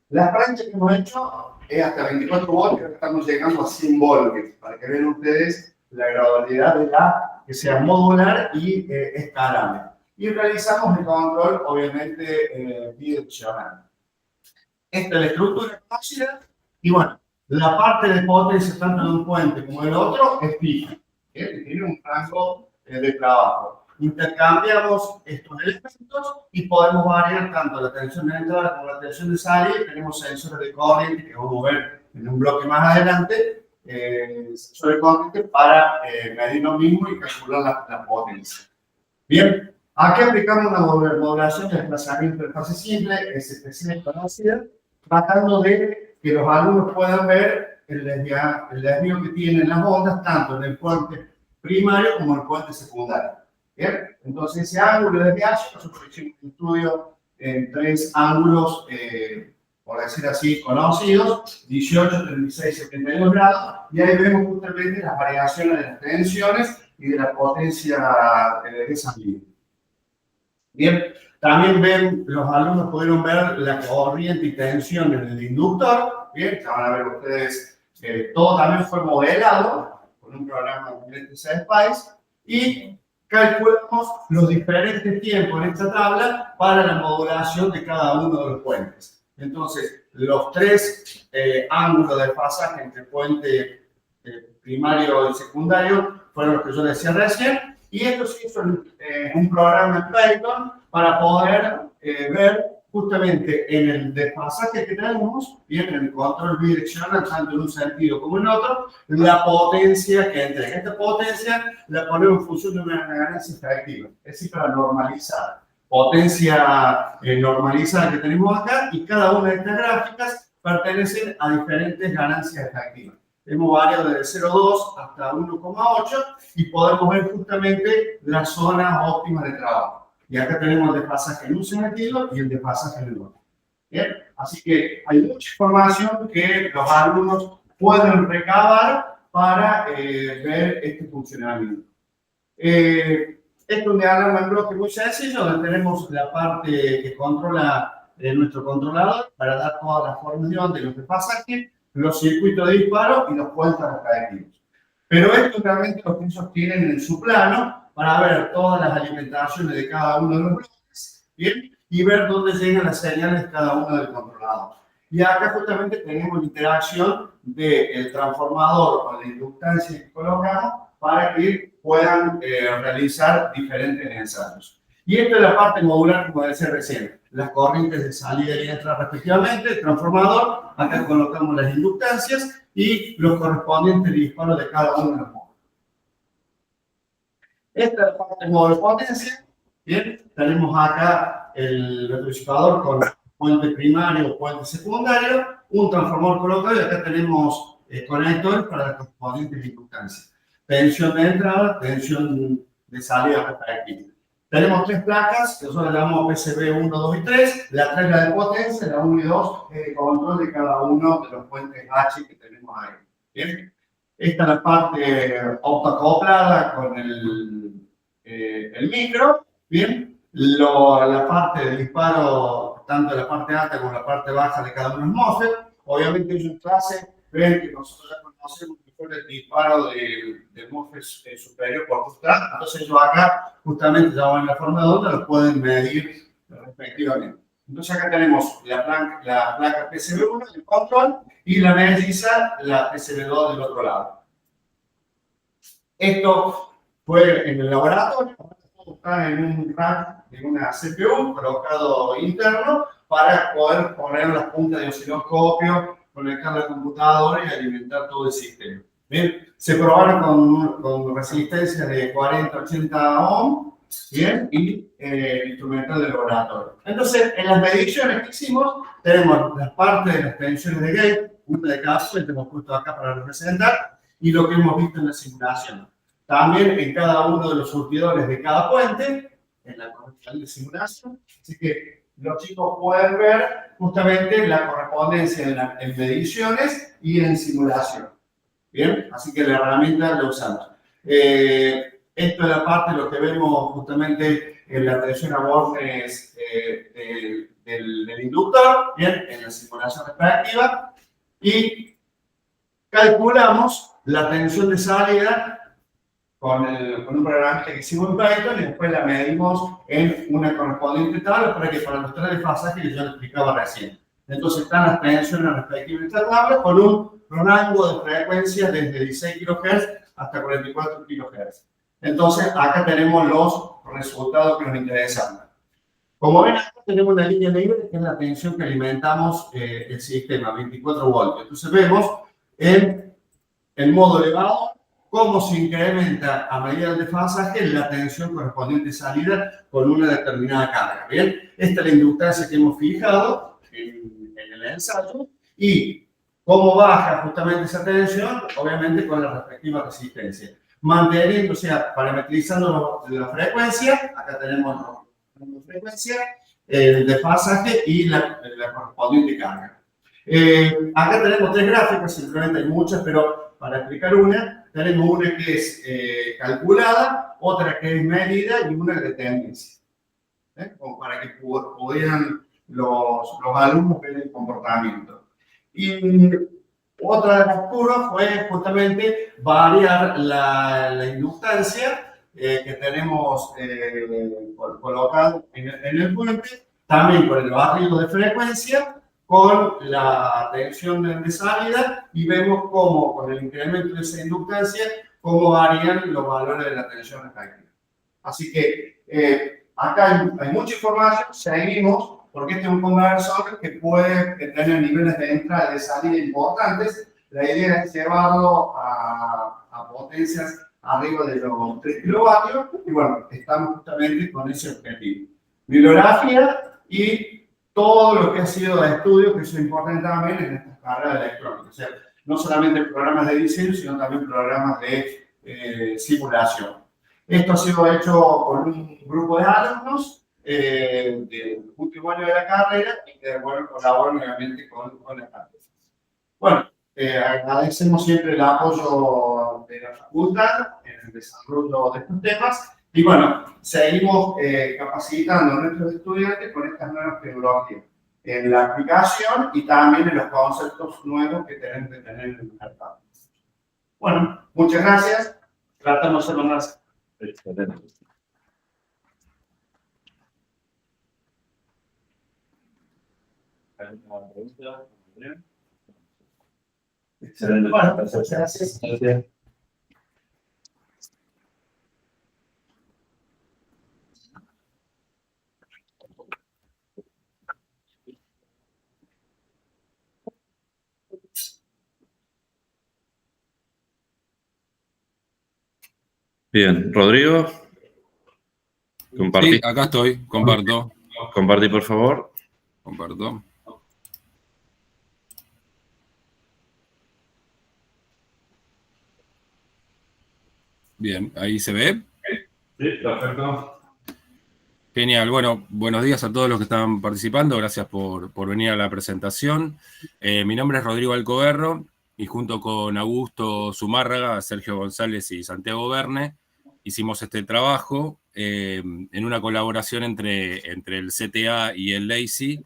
Las planchas que hemos hecho es hasta 24 voltios, estamos llegando a 100 voltios, para que vean ustedes la gradualidad de la que sea modular y escalable. Y realizamos el control, obviamente, bidireccional. Esta es la estructura conocida y bueno, la parte de potencia tanto de un puente como del otro es fija, tiene un rango de trabajo. Intercambiamos estos elementos y podemos variar tanto la tensión de entrada como la tensión de salida. Tenemos sensores de corriente que vamos a ver en un bloque más adelante, sensores de corriente para medir lo mismo y calcular la potencia. Bien, aquí aplicamos una modulación de desplazamiento de fase simple, es especial conocida, tratando de que los alumnos puedan ver el desvío que tienen las ondas tanto en el puente primario como en el puente secundario. ¿Bien? Entonces, ese ángulo de desviación, nosotros hicimos un estudio en 3 ángulos, por decir así, conocidos, 18, 36, 72 grados, y ahí vemos justamente las variaciones de las tensiones y de la potencia de esa línea. Bien, también ven, los alumnos pudieron ver la corriente y tensión en el inductor. Bien, ya van a ver ustedes, todo también fue modelado con un programa de SPICE y calculamos los diferentes tiempos en esta tabla para la modulación de cada uno de los puentes. Entonces, los 3 ángulos de pasaje entre puente primario y secundario fueron los que yo decía recién, y esto se hizo en un programa en Python para poder ver justamente en el desfasaje que tenemos y en el control bidireccional, tanto en un sentido como en otro, la potencia que entrega. Esta potencia la ponemos en función de una ganancia efectiva, es decir, para normalizar. Potencia normalizada que tenemos acá, y cada una de estas gráficas pertenecen a diferentes ganancias efectivas. Hemos variado desde 0,2 hasta 1,8 y podemos ver justamente las zonas óptimas de trabajo. Y acá tenemos el desfasaje en un sentido y el desfasaje en el otro. ¿Bien? Así que hay mucha información que los alumnos pueden recabar para ver este funcionamiento. Este es un diagrama en bloque muy sencillo, donde tenemos la parte que controla nuestro controlador para dar toda la formación de los desfasajes, los circuitos de disparo y los puentes respectivos. Pero esto es realmente lo que ellos tienen en su plano para ver todas las alimentaciones de cada uno de los bloques, ¿bien? Y ver dónde llegan las señales de cada uno del controlador. Y acá justamente tenemos la interacción del transformador con la inductancia que colocamos para que puedan realizar diferentes ensayos. Y esta es la parte modular, como decía recién, las corrientes de salida y entrada respectivamente, el transformador, acá colocamos las inductancias y los correspondientes disparos de cada uno de los módulos. Esta es la parte de módulo de potencia. Bien, tenemos acá el rectificador con puente primario o puente secundario, un transformador colocado y acá tenemos conectores para las correspondientes inductancias. Tensión de entrada, tensión de salida respectiva. Tenemos 3 placas, que nosotros llamamos PCB 1, 2 y 3. La 3 la de potencia, la 1 y 2 es el control de cada uno de los puentes H que tenemos ahí. Bien. Esta es la parte autoacoplada con el micro. Bien. La parte de disparo, tanto la parte alta como la parte baja de cada uno de los MOSFET. Obviamente ellos en clase ven que nosotros ya conocemos el disparo del MOSFET superior por frustrado. Entonces ellos acá justamente ya van en la forma de onda, lo pueden medir respectivamente. Entonces acá tenemos la placa PCB1 del control y la melliza, la PCB2 del otro lado. Esto fue en el laboratorio, está en un rack de una CPU colocado interno para poder poner las puntas de osciloscopio conectar la computadora y alimentar todo el sistema. Bien, se probaron con resistencias de 40-80 ohm, bien, y instrumental de laboratorio. Entonces, en las mediciones que hicimos, tenemos las partes de las tensiones de gate, una de cada fuente, hemos puesto acá para representar, y lo que hemos visto en la simulación. También en cada uno de los surtidores de cada puente, en la corrección de simulación. Así que los chicos pueden ver justamente la correspondencia en mediciones y en simulación. Bien, así que la herramienta la usamos. Esto es la parte de lo que vemos justamente en la tensión a bornes del inductor, bien, en la simulación respectiva, y calculamos la tensión de salida con un programa que hicimos en Python y después la medimos en una correspondiente tabla para los tres desfasajes que yo le explicaba recién. Entonces están las tensiones respectivas de esta tabla con un rango de frecuencia desde 16 kHz hasta 44 kHz. Entonces acá tenemos los resultados que nos interesan. Como ven, acá tenemos una línea libre que es la tensión que alimentamos el sistema, 24 voltios. Entonces vemos en el modo elevado cómo se incrementa a medida del desfasaje la tensión correspondiente salida con una determinada carga. ¿Bien? Esta es la inductancia que hemos fijado en el ensayo y cómo baja justamente esa tensión, obviamente con la respectiva resistencia. Manteniendo, o sea, parametrizando la frecuencia, acá tenemos la frecuencia, el desfasaje y la correspondiente carga. Acá tenemos tres gráficos, simplemente hay muchas, pero para explicar una, tenemos una que es calculada, otra que es medida y una de tendencia. Como para que pudieran los alumnos ver el comportamiento. Y otra de las curvas fue justamente variar la inductancia que tenemos colocado en el puente, también con el barrido de frecuencia, con la tensión de salida y vemos cómo con el incremento de esa inductancia, cómo varían los valores de la tensión respectiva. Así que acá hay mucha información, seguimos, porque este es un conversor que puede tener niveles de entrada y de salida importantes. La idea es llevarlo a potencias arriba de los 3 kilovatios y bueno, estamos justamente con ese objetivo. Bibliografía y todo lo que ha sido de estudio, que es importante también en estas carreras de electrónica. O sea, no solamente programas de diseño, sino también programas de simulación. Esto ha sido hecho con un grupo de alumnos del último año de la carrera y que bueno, colaboran nuevamente con las carreras. Bueno, agradecemos siempre el apoyo de la facultad en el desarrollo de estos temas. Y bueno, seguimos capacitando a nuestros estudiantes con estas nuevas tecnologías en la aplicación y también en los conceptos nuevos que tenemos que tener en el mercado. Bueno, muchas gracias. Tratamos de ser lo más. Excelente. ¿Alguna pregunta? Excelente. Bueno, muchas gracias. Gracias. Bien, Rodrigo. Sí, acá estoy, comparto. Compartí, por favor. Comparto. Bien, ahí se ve. Sí, perfecto. Genial. Bueno, buenos días a todos los que están participando. Gracias por venir a la presentación. Mi nombre es Rodrigo Alcoberro y junto con Augusto Zumárraga, Sergio González y Santiago Verne hicimos este trabajo en una colaboración entre el CTA y el LACY,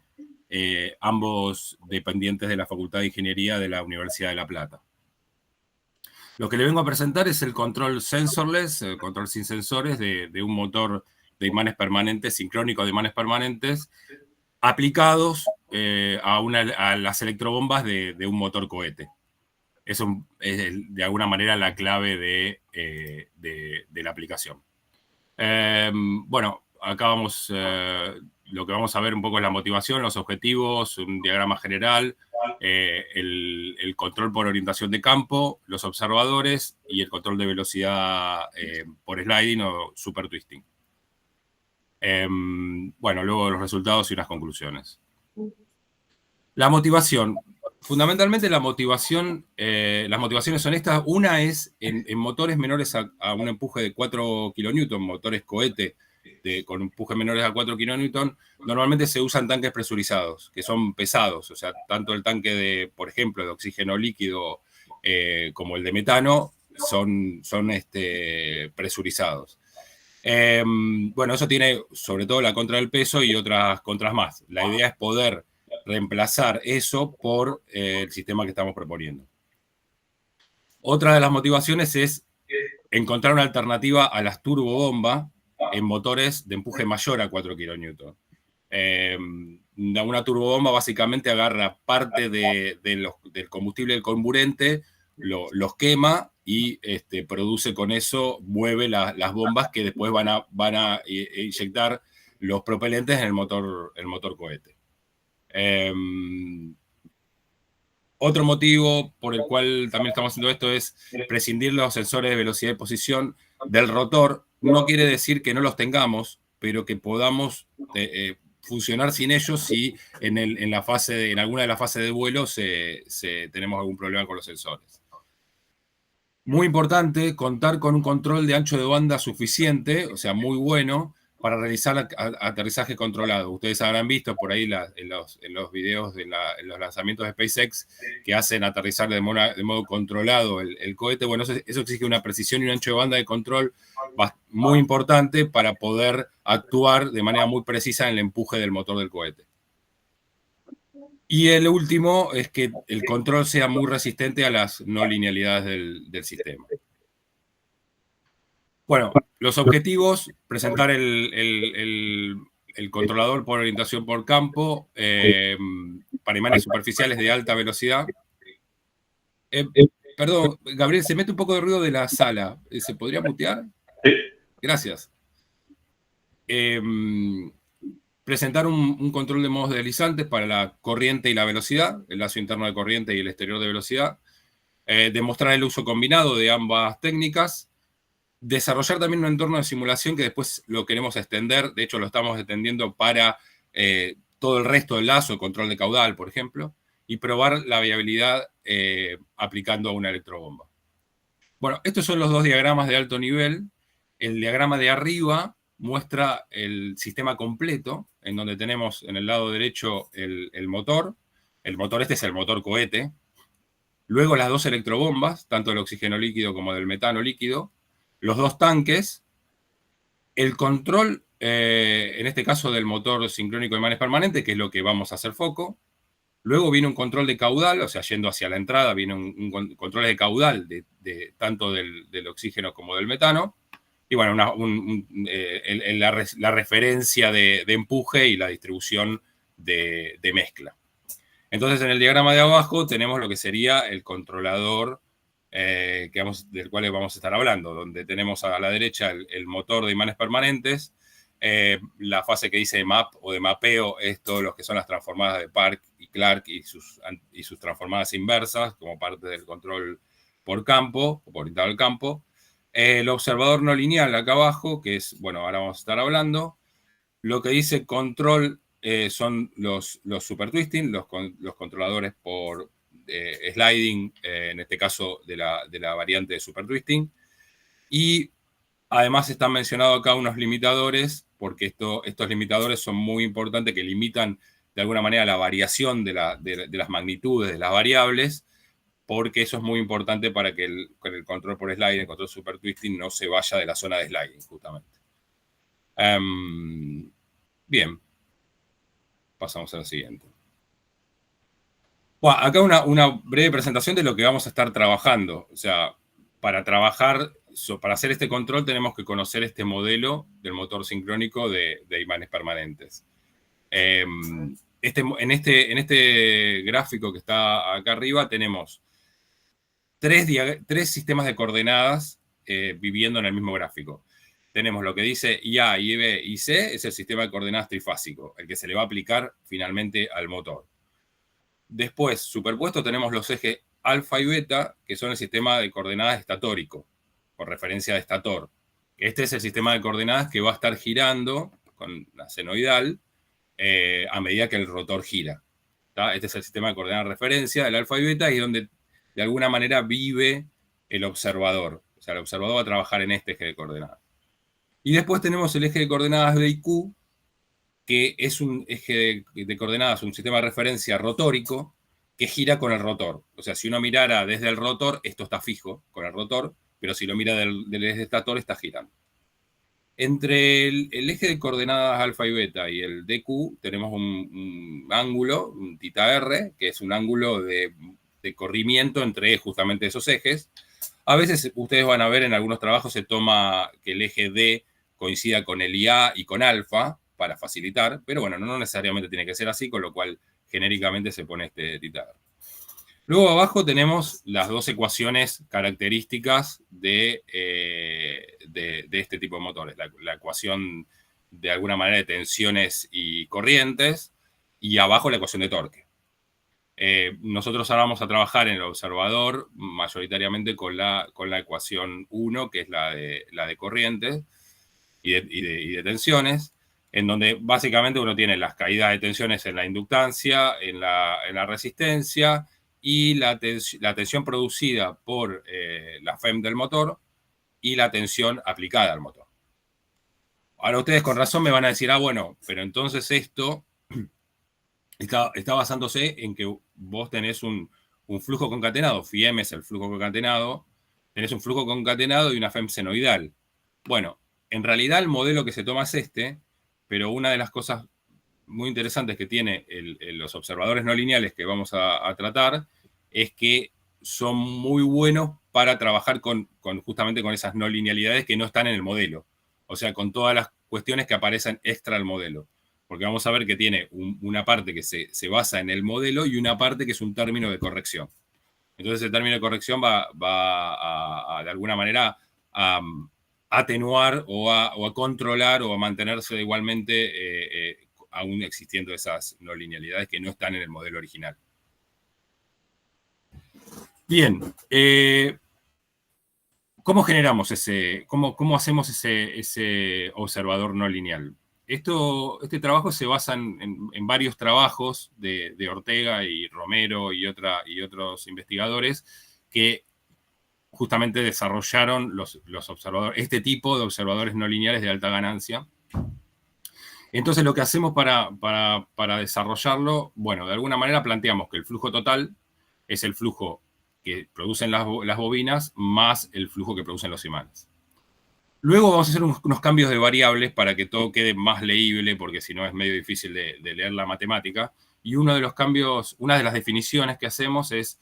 ambos dependientes de la Facultad de Ingeniería de la Universidad de La Plata. Lo que le vengo a presentar es el control sensorless, el control sin sensores de un motor de imanes permanentes, sincrónico de imanes permanentes, aplicados a las electrobombas de un motor cohete. Eso es de alguna manera la clave de la aplicación. Bueno, acá lo que vamos a ver un poco es la motivación, los objetivos, un diagrama general, el control por orientación de campo, los observadores y el control de velocidad por sliding o super twisting. Bueno, luego los resultados y unas conclusiones. La motivación. Fundamentalmente las motivaciones son estas. Una es en motores menores a un empuje de 4 kN, motores cohete con empujes menores a 4 kN, normalmente se usan tanques presurizados, que son pesados, o sea, tanto el tanque de, por ejemplo, de oxígeno líquido como el de metano son presurizados. Bueno, eso tiene sobre todo la contra del peso y otras contras más. La idea es poder reemplazar eso por el sistema que estamos proponiendo. Otra de las motivaciones es encontrar una alternativa a las turbobomba en motores de empuje mayor a 4 kN. Una turbobomba básicamente agarra parte del combustible del comburente, los quema y produce con eso, mueve las bombas que después van a inyectar los propelentes en el motor cohete. Otro motivo por el cual también estamos haciendo esto es prescindir los sensores de velocidad y posición del rotor. No quiere decir que no los tengamos, pero que podamos funcionar sin ellos si en alguna de las fases de vuelo tenemos algún problema con los sensores. Muy importante contar con un control de ancho de banda suficiente, o sea, muy bueno, para realizar aterrizaje controlado. Ustedes habrán visto por ahí en los videos, en los lanzamientos de SpaceX, que hacen aterrizar de modo controlado el cohete. Bueno, eso exige una precisión y un ancho de banda de control muy importante para poder actuar de manera muy precisa en el empuje del motor del cohete. Y el último es que el control sea muy resistente a las no linealidades del sistema. Bueno, los objetivos: presentar el controlador por orientación por campo para imanes superficiales de alta velocidad. Perdón, Gabriel, se mete un poco de ruido de la sala. ¿Se podría mutear? Sí. Gracias. Presentar un control de modos deslizantes para la corriente y la velocidad, el lazo interno de corriente y el exterior de velocidad. Demostrar el uso combinado de ambas técnicas. Desarrollar también un entorno de simulación que después lo queremos extender. De hecho, lo estamos extendiendo para todo el resto del lazo, control de caudal, por ejemplo, y probar la viabilidad aplicando a una electrobomba. Bueno, estos son los dos diagramas de alto nivel. El diagrama de arriba muestra el sistema completo, en donde tenemos en el lado derecho el motor. El motor es el motor cohete. Luego las dos electrobombas, tanto del oxígeno líquido como del metano líquido. Los dos tanques. El control, en este caso del motor sincrónico de imanes permanente, que es lo que vamos a hacer foco. Luego viene un control de caudal, o sea, yendo hacia la entrada, viene un control de caudal tanto del oxígeno como del metano. Y bueno, la referencia de empuje y la distribución de mezcla. Entonces, en el diagrama de abajo tenemos lo que sería el controlador del cual vamos a estar hablando, donde tenemos a la derecha el motor de imanes permanentes. La fase que dice map o de mapeo es todo lo que son las transformadas de Park y Clark y sus transformadas inversas como parte del control por campo o por orientado al campo. El observador no lineal acá abajo, que es, bueno, ahora vamos a estar hablando. Lo que dice control son los super twisting, los controladores por sliding, en este caso de la variante de super twisting. Y además están mencionados acá unos limitadores, porque estos limitadores son muy importantes, que limitan de alguna manera la variación de las magnitudes de las variables, porque eso es muy importante para que el control por sliding, el control super twisting, no se vaya de la zona de sliding, justamente. Bien. Pasamos a la siguiente. Bueno, acá una breve presentación de lo que vamos a estar trabajando. O sea, para hacer este control tenemos que conocer este modelo del motor sincrónico de imanes permanentes. En este gráfico que está acá arriba tenemos tres sistemas de coordenadas viviendo en el mismo gráfico. Tenemos lo que dice IA, IB y C, es el sistema de coordenadas trifásico, el que se le va a aplicar finalmente al motor. Después, superpuesto, tenemos los ejes alfa y beta, que son el sistema de coordenadas estatórico, por referencia de estator. Este es el sistema de coordenadas que va a estar girando con la senoidal a medida que el rotor gira. ¿Tá? Este es el sistema de coordenadas de referencia, del alfa y beta, y es donde de alguna manera vive el observador. O sea, el observador va a trabajar en este eje de coordenadas. Y después tenemos el eje de coordenadas D y Q, que es un eje de coordenadas, un sistema de referencia rotórico, que gira con el rotor. O sea, si uno mirara desde el rotor, esto está fijo con el rotor, pero si lo mira del eje estator, está girando. Entre el eje de coordenadas alfa y beta y el DQ tenemos un ángulo, un θr, que es un ángulo de corrimiento entre justamente esos ejes. A veces ustedes van a ver en algunos trabajos se toma que el eje D coincida con el IA y con alfa para facilitar, pero bueno, no necesariamente tiene que ser así, con lo cual genéricamente se pone este θr. Luego abajo tenemos las dos ecuaciones características de este tipo de motores. La ecuación, de alguna manera, de tensiones y corrientes, y abajo la ecuación de torque. Nosotros ahora vamos a trabajar en el observador mayoritariamente con la ecuación 1, que es la de corrientes y de tensiones, en donde básicamente uno tiene las caídas de tensiones en la inductancia, en la resistencia, y la tensión producida por la FEM del motor y la tensión aplicada al motor. Ahora ustedes con razón me van a decir, bueno, pero entonces esto está basándose en que vos tenés un flujo concatenado, FIM es el flujo concatenado, tenés un flujo concatenado y una FEM senoidal. Bueno, en realidad el modelo que se toma es este, pero una de las cosas muy interesantes que tiene los observadores no lineales que vamos a tratar es que son muy buenos para trabajar justamente con esas no linealidades que no están en el modelo. O sea, con todas las cuestiones que aparecen extra al modelo. Porque vamos a ver que tiene una parte que se basa en el modelo y una parte que es un término de corrección. Entonces, ese término de corrección va a de alguna manera, a atenuar o a controlar o a mantenerse igualmente aún existiendo esas no linealidades que no están en el modelo original. Bien, ¿cómo generamos cómo hacemos ese observador no lineal? Este trabajo se basa en varios trabajos de Ortega y Romero y otros investigadores que justamente desarrollaron este tipo de observadores no lineales de alta ganancia. Entonces lo que hacemos para desarrollarlo, bueno, de alguna manera planteamos que el flujo total es el flujo que producen las bobinas más el flujo que producen los imanes. Luego vamos a hacer unos cambios de variables para que todo quede más leíble, porque si no es medio difícil de leer la matemática. Y uno de los cambios, una de las definiciones que hacemos es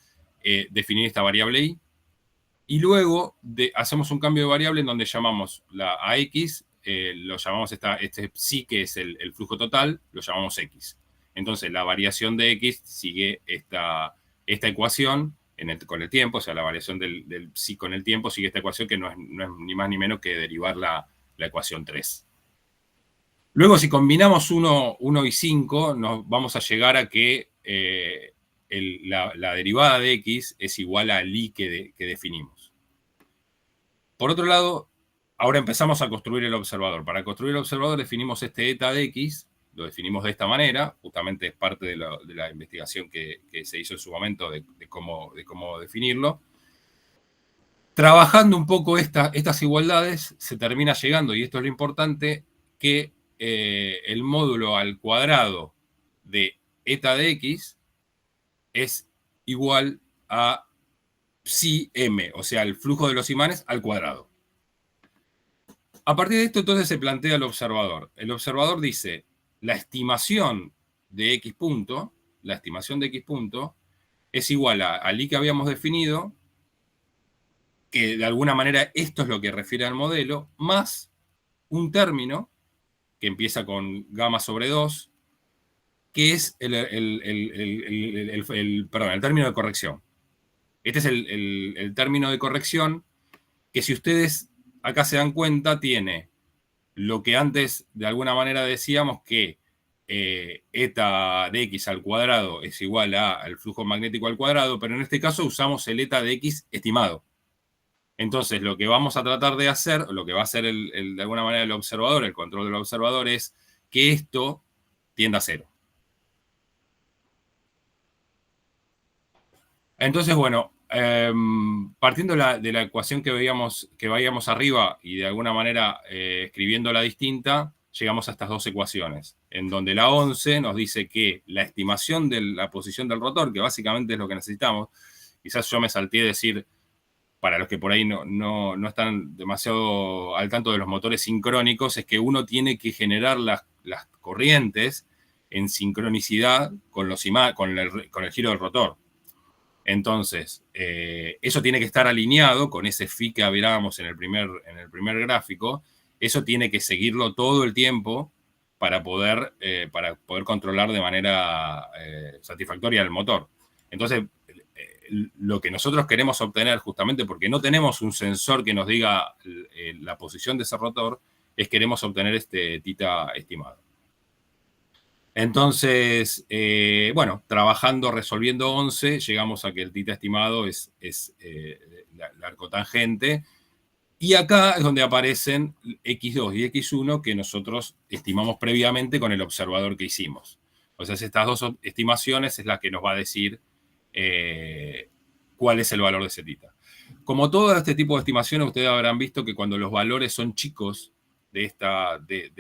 definir esta variable i. Y luego hacemos un cambio de variable en donde llamamos a x, lo llamamos este psi, que es el flujo total, lo llamamos x. Entonces la variación de x sigue esta ecuación con el tiempo, o sea, la variación del psi con el tiempo sigue esta ecuación que no es ni más ni menos que derivar la ecuación 3. Luego, si combinamos 1 y 5, nos vamos a llegar a que la derivada de x es igual al i que definimos. Por otro lado, ahora empezamos a construir el observador. Para construir el observador definimos este eta de x, lo definimos de esta manera, justamente es parte de la investigación que se hizo en su momento de cómo definirlo. Trabajando un poco estas igualdades, se termina llegando, y esto es lo importante, que el módulo al cuadrado de eta de x es igual a psi m, o sea, el flujo de los imanes al cuadrado. A partir de esto, entonces, se plantea el observador. El observador dice, la estimación de x punto es igual al i que habíamos definido, que de alguna manera esto es lo que refiere al modelo, más un término que empieza con gamma sobre 2, que es el término de corrección. Este es el término de corrección que, si ustedes acá se dan cuenta, tiene lo que antes de alguna manera decíamos, que eta de x al cuadrado es igual al flujo magnético al cuadrado, pero en este caso usamos el eta de x estimado. Entonces, lo que vamos a tratar de hacer, lo que va a hacer de alguna manera el observador, el control del observador, es que esto tienda a 0. Entonces, bueno, partiendo de la ecuación que veíamos arriba y de alguna manera escribiéndola distinta, llegamos a estas dos ecuaciones, en donde la 11 nos dice que la estimación de la posición del rotor, que básicamente es lo que necesitamos, quizás yo me salté a decir, para los que por ahí no están demasiado al tanto de los motores sincrónicos, es que uno tiene que generar las corrientes en sincronicidad con el giro del rotor. Entonces, eso tiene que estar alineado con ese phi que hablábamos en el primer gráfico. Eso tiene que seguirlo todo el tiempo para poder controlar de manera satisfactoria el motor. Entonces, lo que nosotros queremos obtener, justamente porque no tenemos un sensor que nos diga la posición de ese rotor, queremos obtener este θ estimado. Entonces, bueno, trabajando, resolviendo 11, llegamos a que el θ estimado es la arcotangente. Y acá es donde aparecen X2 y X1 que nosotros estimamos previamente con el observador que hicimos. O sea, estas dos estimaciones es la que nos va a decir cuál es el valor de ese θ. Como todo este tipo de estimaciones, ustedes habrán visto que cuando los valores son chicos de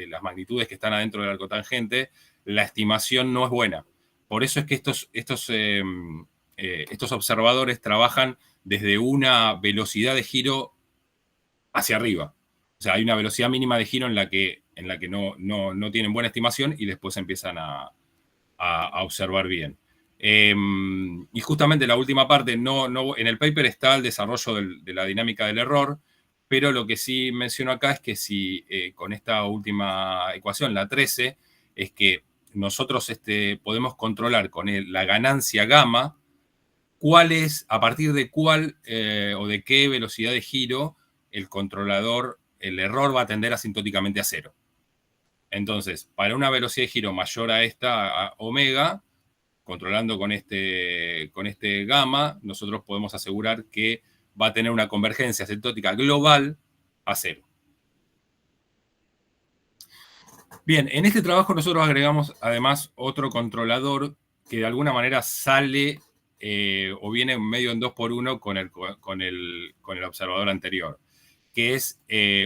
las magnitudes que están adentro del arcotangente, la estimación no es buena. Por eso es que estos observadores trabajan desde una velocidad de giro hacia arriba. O sea, hay una velocidad mínima de giro en la que no tienen buena estimación y después empiezan a observar bien. Y justamente la última parte, en el paper está el desarrollo de la dinámica del error, pero lo que sí menciono acá es que si con esta última ecuación, la 13, es que nosotros podemos controlar con la ganancia gamma a partir de cuál o de qué velocidad de giro el controlador, el error va a tender asintóticamente a 0. Entonces, para una velocidad de giro mayor a esta, a omega, controlando con este gamma, nosotros podemos asegurar que va a tener una convergencia asintótica global a 0. Bien, en este trabajo nosotros agregamos además otro controlador que de alguna manera sale o viene medio en 2x1 con el observador anterior, que es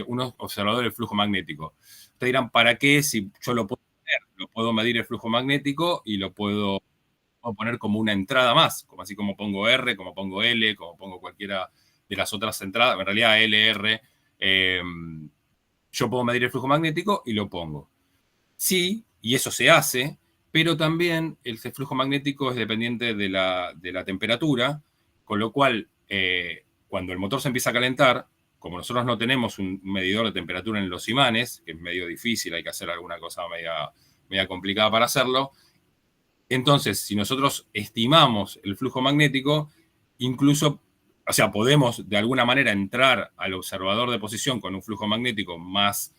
un observador del flujo magnético. Ustedes dirán, ¿para qué? Si yo lo puedo medir el flujo magnético y lo puedo poner como una entrada más, así como pongo R, como pongo L, como pongo cualquiera de las otras entradas, en realidad L, R, yo puedo medir el flujo magnético y lo pongo. Sí, y eso se hace, pero también el flujo magnético es dependiente de la temperatura, con lo cual, cuando el motor se empieza a calentar, como nosotros no tenemos un medidor de temperatura en los imanes, que es medio difícil, hay que hacer alguna cosa media complicada para hacerlo, entonces, si nosotros estimamos el flujo magnético, incluso, o sea, podemos de alguna manera entrar al observador de posición con un flujo magnético más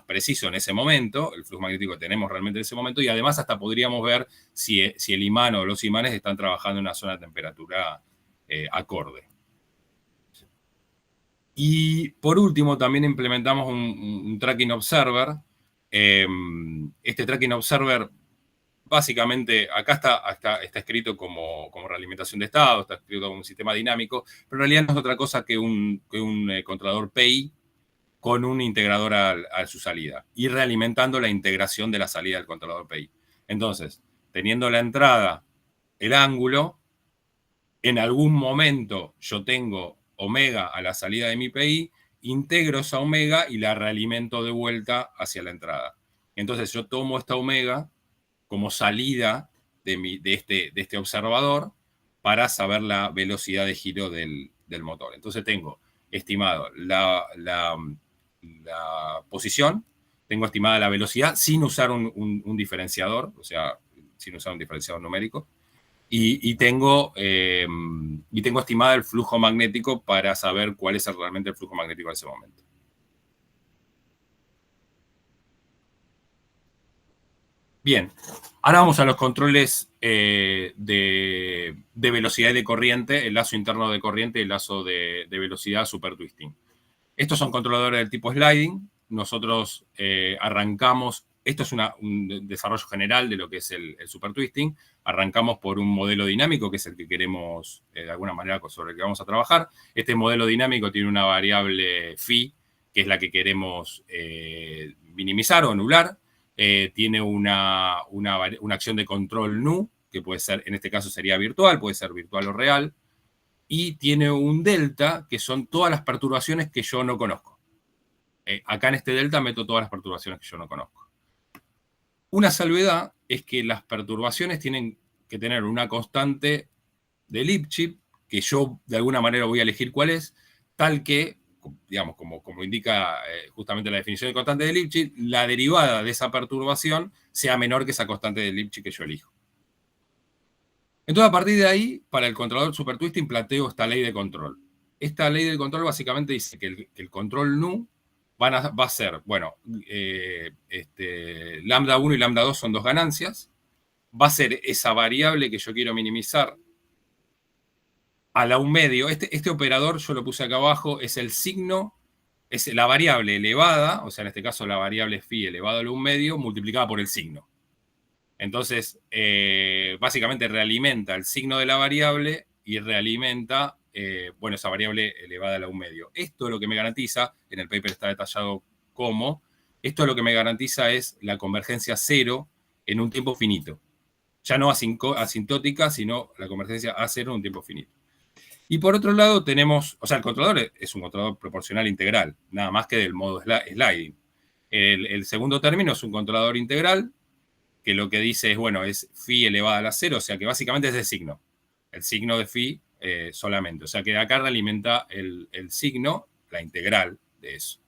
preciso en ese momento, el flujo magnético que tenemos realmente en ese momento, y además hasta podríamos ver si el imán o los imanes están trabajando en una zona de temperatura acorde. Y por último, también implementamos un tracking observer. Este tracking observer, básicamente, acá está escrito como realimentación de estado, está escrito como un sistema dinámico, pero en realidad no es otra cosa que un controlador PI con un integrador a su salida y realimentando la integración de la salida del controlador PI. Entonces, teniendo la entrada, el ángulo, en algún momento yo tengo omega a la salida de mi PI, integro esa omega y la realimento de vuelta hacia la entrada. Entonces yo tomo esta omega como salida de este observador para saber la velocidad de giro del motor. Entonces tengo estimado la posición, tengo estimada la velocidad sin usar un diferenciador, o sea, sin usar un diferenciador numérico, y tengo estimada el flujo magnético para saber cuál es realmente el flujo magnético en ese momento. Bien, ahora vamos a los controles de velocidad y de corriente, el lazo interno de corriente y el lazo de velocidad super twisting. Estos son controladores del tipo sliding. Nosotros arrancamos, esto es un desarrollo general de lo que es el super twisting. Arrancamos por un modelo dinámico, que es el que queremos, de alguna manera, sobre el que vamos a trabajar. Este modelo dinámico tiene una variable phi, que es la que queremos minimizar o anular. Tiene una acción de control nu, que puede ser, en este caso sería virtual, puede ser virtual o real. Y tiene un delta, que son todas las perturbaciones que yo no conozco. Acá en este delta meto todas las perturbaciones que yo no conozco. Una salvedad es que las perturbaciones tienen que tener una constante de Lipschitz, que yo de alguna manera voy a elegir cuál es, tal que, digamos, como indica justamente la definición de constante de Lipschitz, la derivada de esa perturbación sea menor que esa constante de Lipschitz que yo elijo. Entonces, a partir de ahí, para el controlador super twisting planteo esta ley de control. Esta ley del control básicamente dice que el control nu va a ser, bueno, lambda 1 y lambda 2 son dos ganancias. Va a ser esa variable que yo quiero minimizar a la 1 medio. Este operador, yo lo puse acá abajo, es el signo, es la variable elevada, o sea, en este caso la variable phi elevado a la 1 medio, multiplicada por el signo. Entonces, básicamente realimenta el signo de la variable y realimenta, bueno, esa variable elevada a la 1 medio. Esto lo que me garantiza, en el paper está detallado cómo, esto lo que me garantiza es la convergencia cero en un tiempo finito. Ya no asintótica, sino la convergencia a cero en un tiempo finito. Y por otro lado tenemos, o sea, el controlador es un controlador proporcional integral, nada más que del modo sliding. El segundo término es un controlador integral, que lo que dice es, bueno, es phi elevada a la 0, o sea que básicamente es el signo de phi solamente. O sea que acá realimenta el signo, la integral de eso.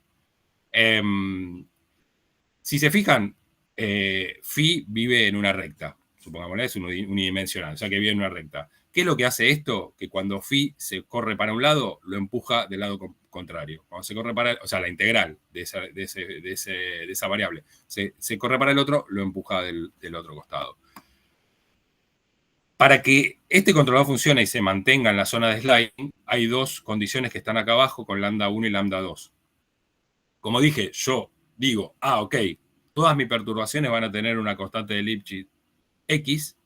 Si se fijan, phi vive en una recta, supongámosle, es unidimensional, o sea que vive en una recta. ¿Qué es lo que hace esto? Que cuando phi se corre para un lado, lo empuja del lado contrario. Cuando se corre para, o sea, la integral de esa variable se corre para el otro, lo empuja del otro costado. Para que este controlador funcione y se mantenga en la zona de sliding, hay dos condiciones que están acá abajo con lambda 1 y lambda 2. Como dije, yo digo, ok, todas mis perturbaciones van a tener una constante de Lipschitz X,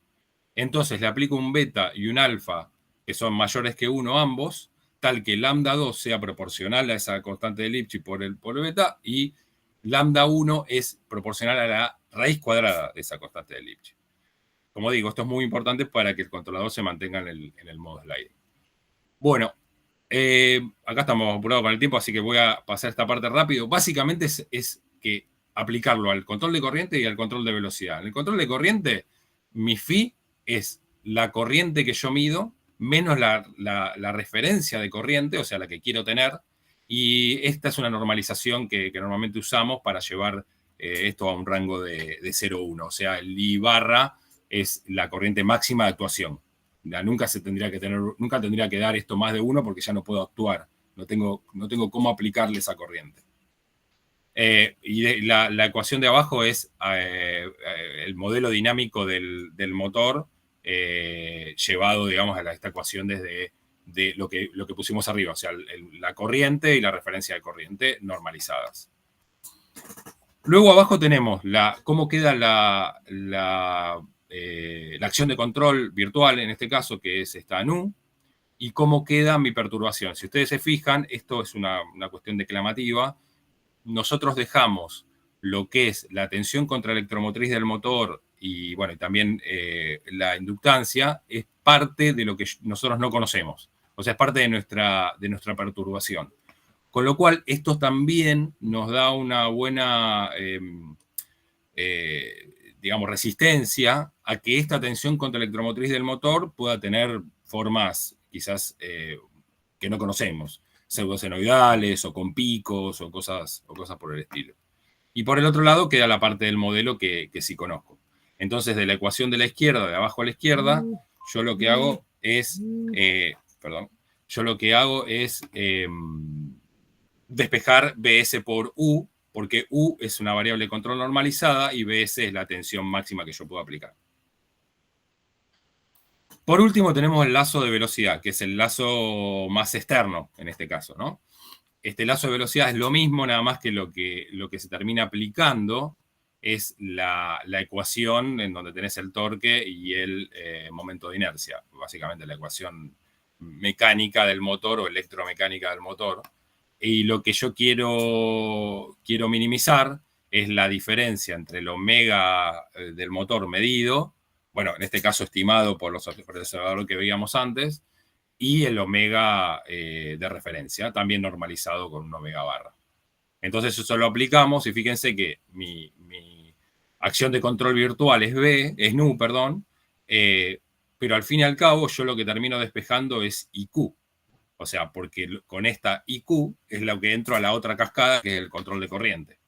entonces le aplico un beta y un alfa que son mayores que 1 ambos, tal que lambda 2 sea proporcional a esa constante de Lipschitz por el beta y lambda 1 es proporcional a la raíz cuadrada de esa constante de Lipschitz. Como digo, esto es muy importante para que el controlador se mantenga en el modo sliding. Bueno, acá estamos apurados con el tiempo, así que voy a pasar esta parte rápido. Básicamente es que aplicarlo al control de corriente y al control de velocidad. En el control de corriente, mi phi es la corriente que yo mido menos la referencia de corriente, o sea, la que quiero tener, y esta es una normalización que normalmente usamos para llevar esto a un rango de 0,1, o sea, el I barra es la corriente máxima de actuación. Nunca tendría que dar esto más de 1 porque ya no puedo actuar, no tengo cómo aplicarle esa corriente. Y la ecuación de abajo es el modelo dinámico del motor llevado, digamos, a esta ecuación desde lo que pusimos arriba, o sea, la corriente y la referencia de corriente normalizadas. Luego abajo tenemos cómo queda la acción de control virtual, en este caso, que es esta nu, y cómo queda mi perturbación. Si ustedes se fijan, esto es una cuestión declamativa. Nosotros dejamos lo que es la tensión contraelectromotriz del motor y, bueno, y también la inductancia, es parte de lo que nosotros no conocemos. O sea, es parte de nuestra perturbación. Con lo cual, esto también nos da una buena, digamos, resistencia a que esta tensión contraelectromotriz del motor pueda tener formas quizás que no conocemos, pseudosenoidales o con picos o cosas por el estilo. Y por el otro lado queda la parte del modelo que sí conozco. Entonces, de la ecuación de la izquierda, de abajo a la izquierda, yo lo que hago es, despejar BS por U, porque U es una variable de control normalizada y BS es la tensión máxima que yo puedo aplicar. Por último tenemos el lazo de velocidad, que es el lazo más externo en este caso, ¿no? Este lazo de velocidad es lo mismo, nada más que lo que se termina aplicando es la ecuación en donde tenés el torque y el momento de inercia. Básicamente la ecuación mecánica del motor o electromecánica del motor. Y lo que yo quiero minimizar es la diferencia entre el omega del motor medido, bueno, en este caso estimado por el observador que veíamos antes, y el omega de referencia, también normalizado con un omega barra. Entonces eso lo aplicamos y fíjense que mi acción de control virtual es nu, perdón, pero al fin y al cabo yo lo que termino despejando es IQ. O sea, porque con esta IQ es lo que entro a la otra cascada, que es el control de corriente.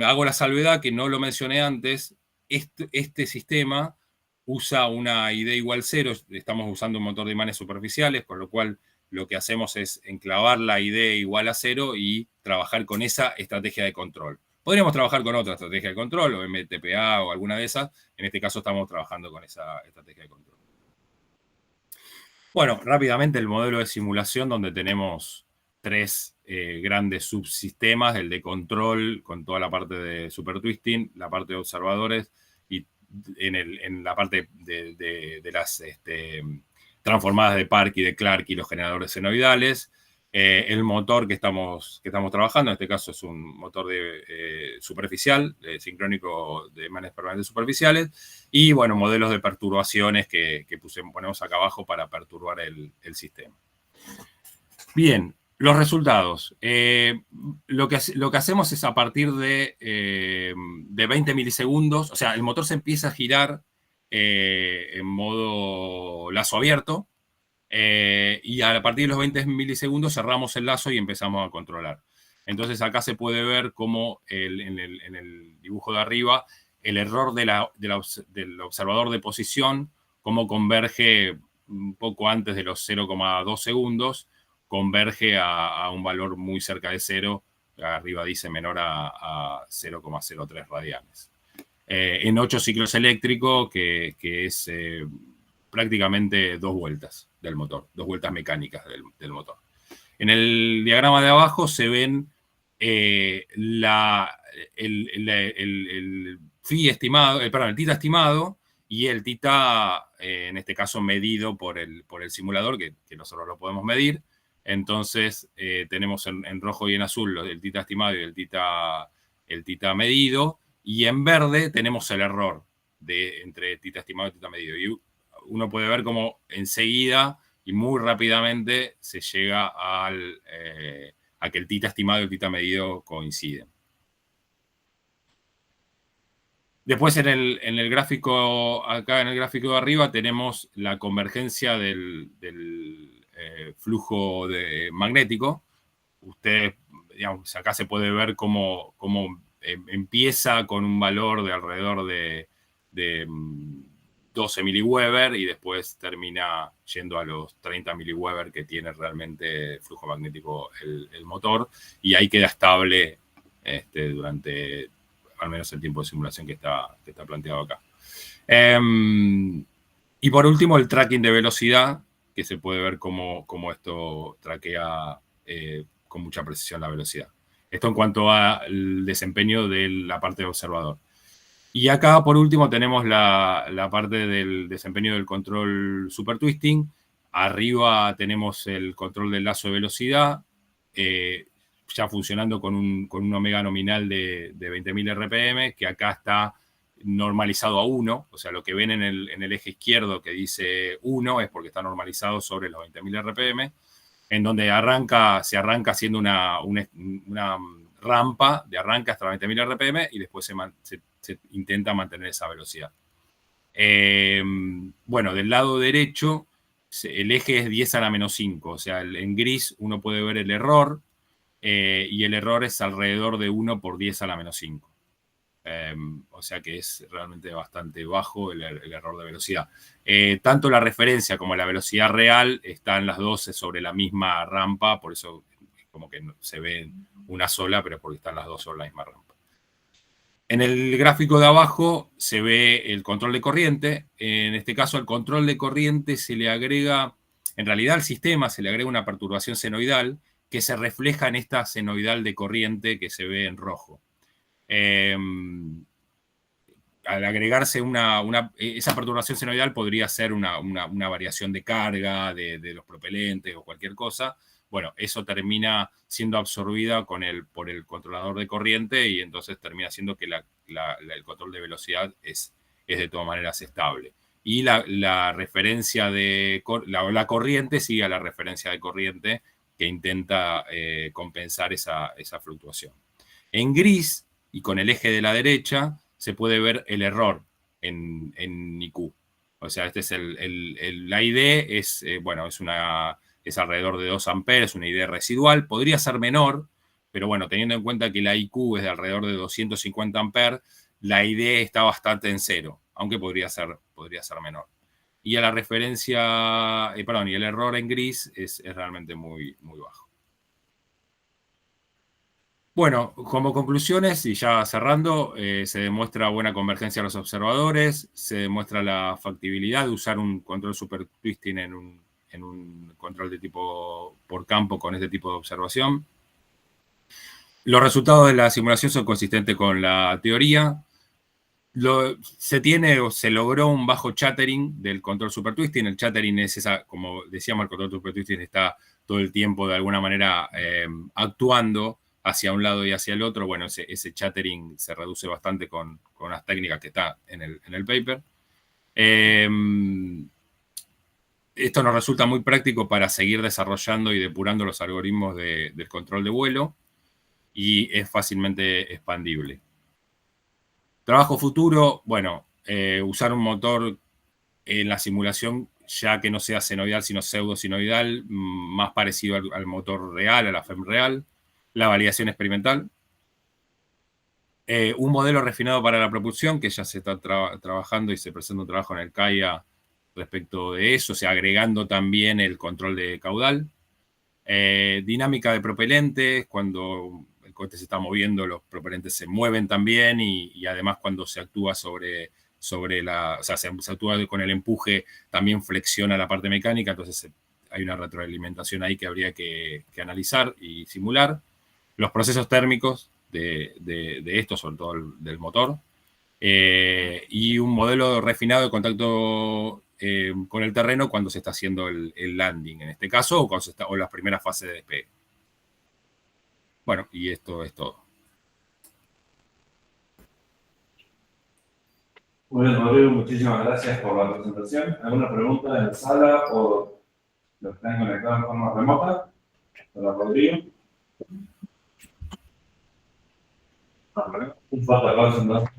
Hago la salvedad que no lo mencioné antes, este sistema usa una ID igual 0, estamos usando un motor de imanes superficiales, con lo cual lo que hacemos es enclavar la ID igual a 0 y trabajar con esa estrategia de control. Podríamos trabajar con otra estrategia de control, o MTPA o alguna de esas. En este caso estamos trabajando con esa estrategia de control. Bueno, rápidamente el modelo de simulación donde tenemos tres grandes subsistemas, el de control con toda la parte de super twisting, la parte de observadores y en la parte de las transformadas de Park y de Clark y los generadores senoidales. El motor que estamos trabajando, en este caso es un motor superficial, sincrónico de imanes permanentes superficiales, y bueno, modelos de perturbaciones que ponemos acá abajo para perturbar el sistema. Bien, los resultados. Lo que hacemos es a partir de 20 milisegundos, o sea, el motor se empieza a girar en modo lazo abierto, y a partir de los 20 milisegundos cerramos el lazo y empezamos a controlar. Entonces acá se puede ver cómo en el dibujo de arriba el error del observador de posición, cómo converge un poco antes de los 0,2 segundos, converge a un valor muy cerca de 0, arriba dice menor a 0,03 radianes. En 8 ciclos eléctricos, que es prácticamente 2 vueltas del motor, 2 vueltas mecánicas del motor. En el diagrama de abajo se ven el phi estimado, el θ estimado y el θ, en este caso, medido por el simulador, que nosotros lo podemos medir. Entonces, tenemos en rojo y en azul el θ estimado y el θ medido, y en verde tenemos el error entre θ estimado y θ medido. Y uno puede ver cómo enseguida y muy rápidamente se llega a que el θ estimado y el θ medido coinciden. Después en el gráfico, acá en el gráfico de arriba, tenemos la convergencia del flujo magnético. Ustedes, digamos, acá se puede ver cómo empieza con un valor de alrededor de 12 miliweber y después termina yendo a los 30 miliweber que tiene realmente flujo magnético el motor, y ahí queda estable durante al menos el tiempo de simulación que está planteado acá. Y por último, el tracking de velocidad, que se puede ver cómo esto traquea con mucha precisión la velocidad. Esto en cuanto al desempeño de la parte de observador. Y acá, por último, tenemos la parte del desempeño del control super twisting. Arriba tenemos el control del lazo de velocidad, ya funcionando con un omega nominal de 20.000 RPM, que acá está normalizado a 1. O sea, lo que ven en el eje izquierdo que dice 1 es porque está normalizado sobre los 20.000 RPM, en donde se arranca haciendo una rampa de arranque hasta 20.000 RPM y después se intenta mantener esa velocidad. Bueno, del lado derecho, el eje es 10 a la menos 5. O sea, en gris uno puede ver el error, y el error es alrededor de 1 por 10 a la menos 5. O sea que es realmente bastante bajo el error de velocidad. Tanto la referencia como la velocidad real están las dos sobre la misma rampa, por eso como que se ve una sola, pero porque están las dos sobre la misma rampa. En el gráfico de abajo se ve el control de corriente. En este caso, al control de corriente se le agrega, en realidad al sistema se le agrega una perturbación senoidal que se refleja en esta senoidal de corriente que se ve en rojo. Al agregarse esa perturbación senoidal podría ser una variación de carga de los propelentes o cualquier cosa. Bueno, eso termina siendo absorbida por el controlador de corriente y entonces termina siendo que el control de velocidad es de todas maneras estable. Y la referencia de la corriente sigue a la referencia de corriente que intenta compensar esa fluctuación. En gris y con el eje de la derecha se puede ver el error en IQ. O sea, este es la ID, es alrededor de 2 amperes, una ID residual. Podría ser menor, pero bueno, teniendo en cuenta que la IQ es de alrededor de 250 amperes, la ID está bastante en cero, aunque podría ser menor. Y a la referencia, y el error en gris es realmente muy, muy bajo. Bueno, como conclusiones, y ya cerrando, se demuestra buena convergencia a los observadores, se demuestra la factibilidad de usar un control super twisting en un control de tipo por campo con este tipo de observación. Los resultados de la simulación son consistentes con la teoría. Se logró un bajo chattering del control super twisting. El chattering es como decíamos, el control super twisting está todo el tiempo de alguna manera actuando hacia un lado y hacia el otro. Bueno, ese chattering se reduce bastante con unas técnicas que está en el paper. Esto nos resulta muy práctico para seguir desarrollando y depurando los algoritmos del control de vuelo y es fácilmente expandible. Trabajo futuro, bueno, usar un motor en la simulación ya que no sea senoidal sino pseudo-senoidal, más parecido al motor real, a la FEM real. La validación experimental. Un modelo refinado para la propulsión, que ya se está trabajando y se presenta un trabajo en el CAIA respecto de eso, o sea, agregando también el control de caudal. Dinámica de propelentes, cuando el cohete se está moviendo, los propelentes se mueven también y además cuando se actúa se actúa con el empuje, también flexiona la parte mecánica, entonces hay una retroalimentación ahí que habría que analizar y simular. Los procesos térmicos de esto, sobre todo del motor, y un modelo refinado de contacto con el terreno cuando se está haciendo el landing, en este caso, o las primeras fases de despegue. Bueno, y esto es todo. Bueno, Rodrigo, muchísimas gracias por la presentación. ¿Alguna pregunta en la sala o los que están conectados de forma remota? Hola, Rodrigo. Un fuerte aplauso, entonces.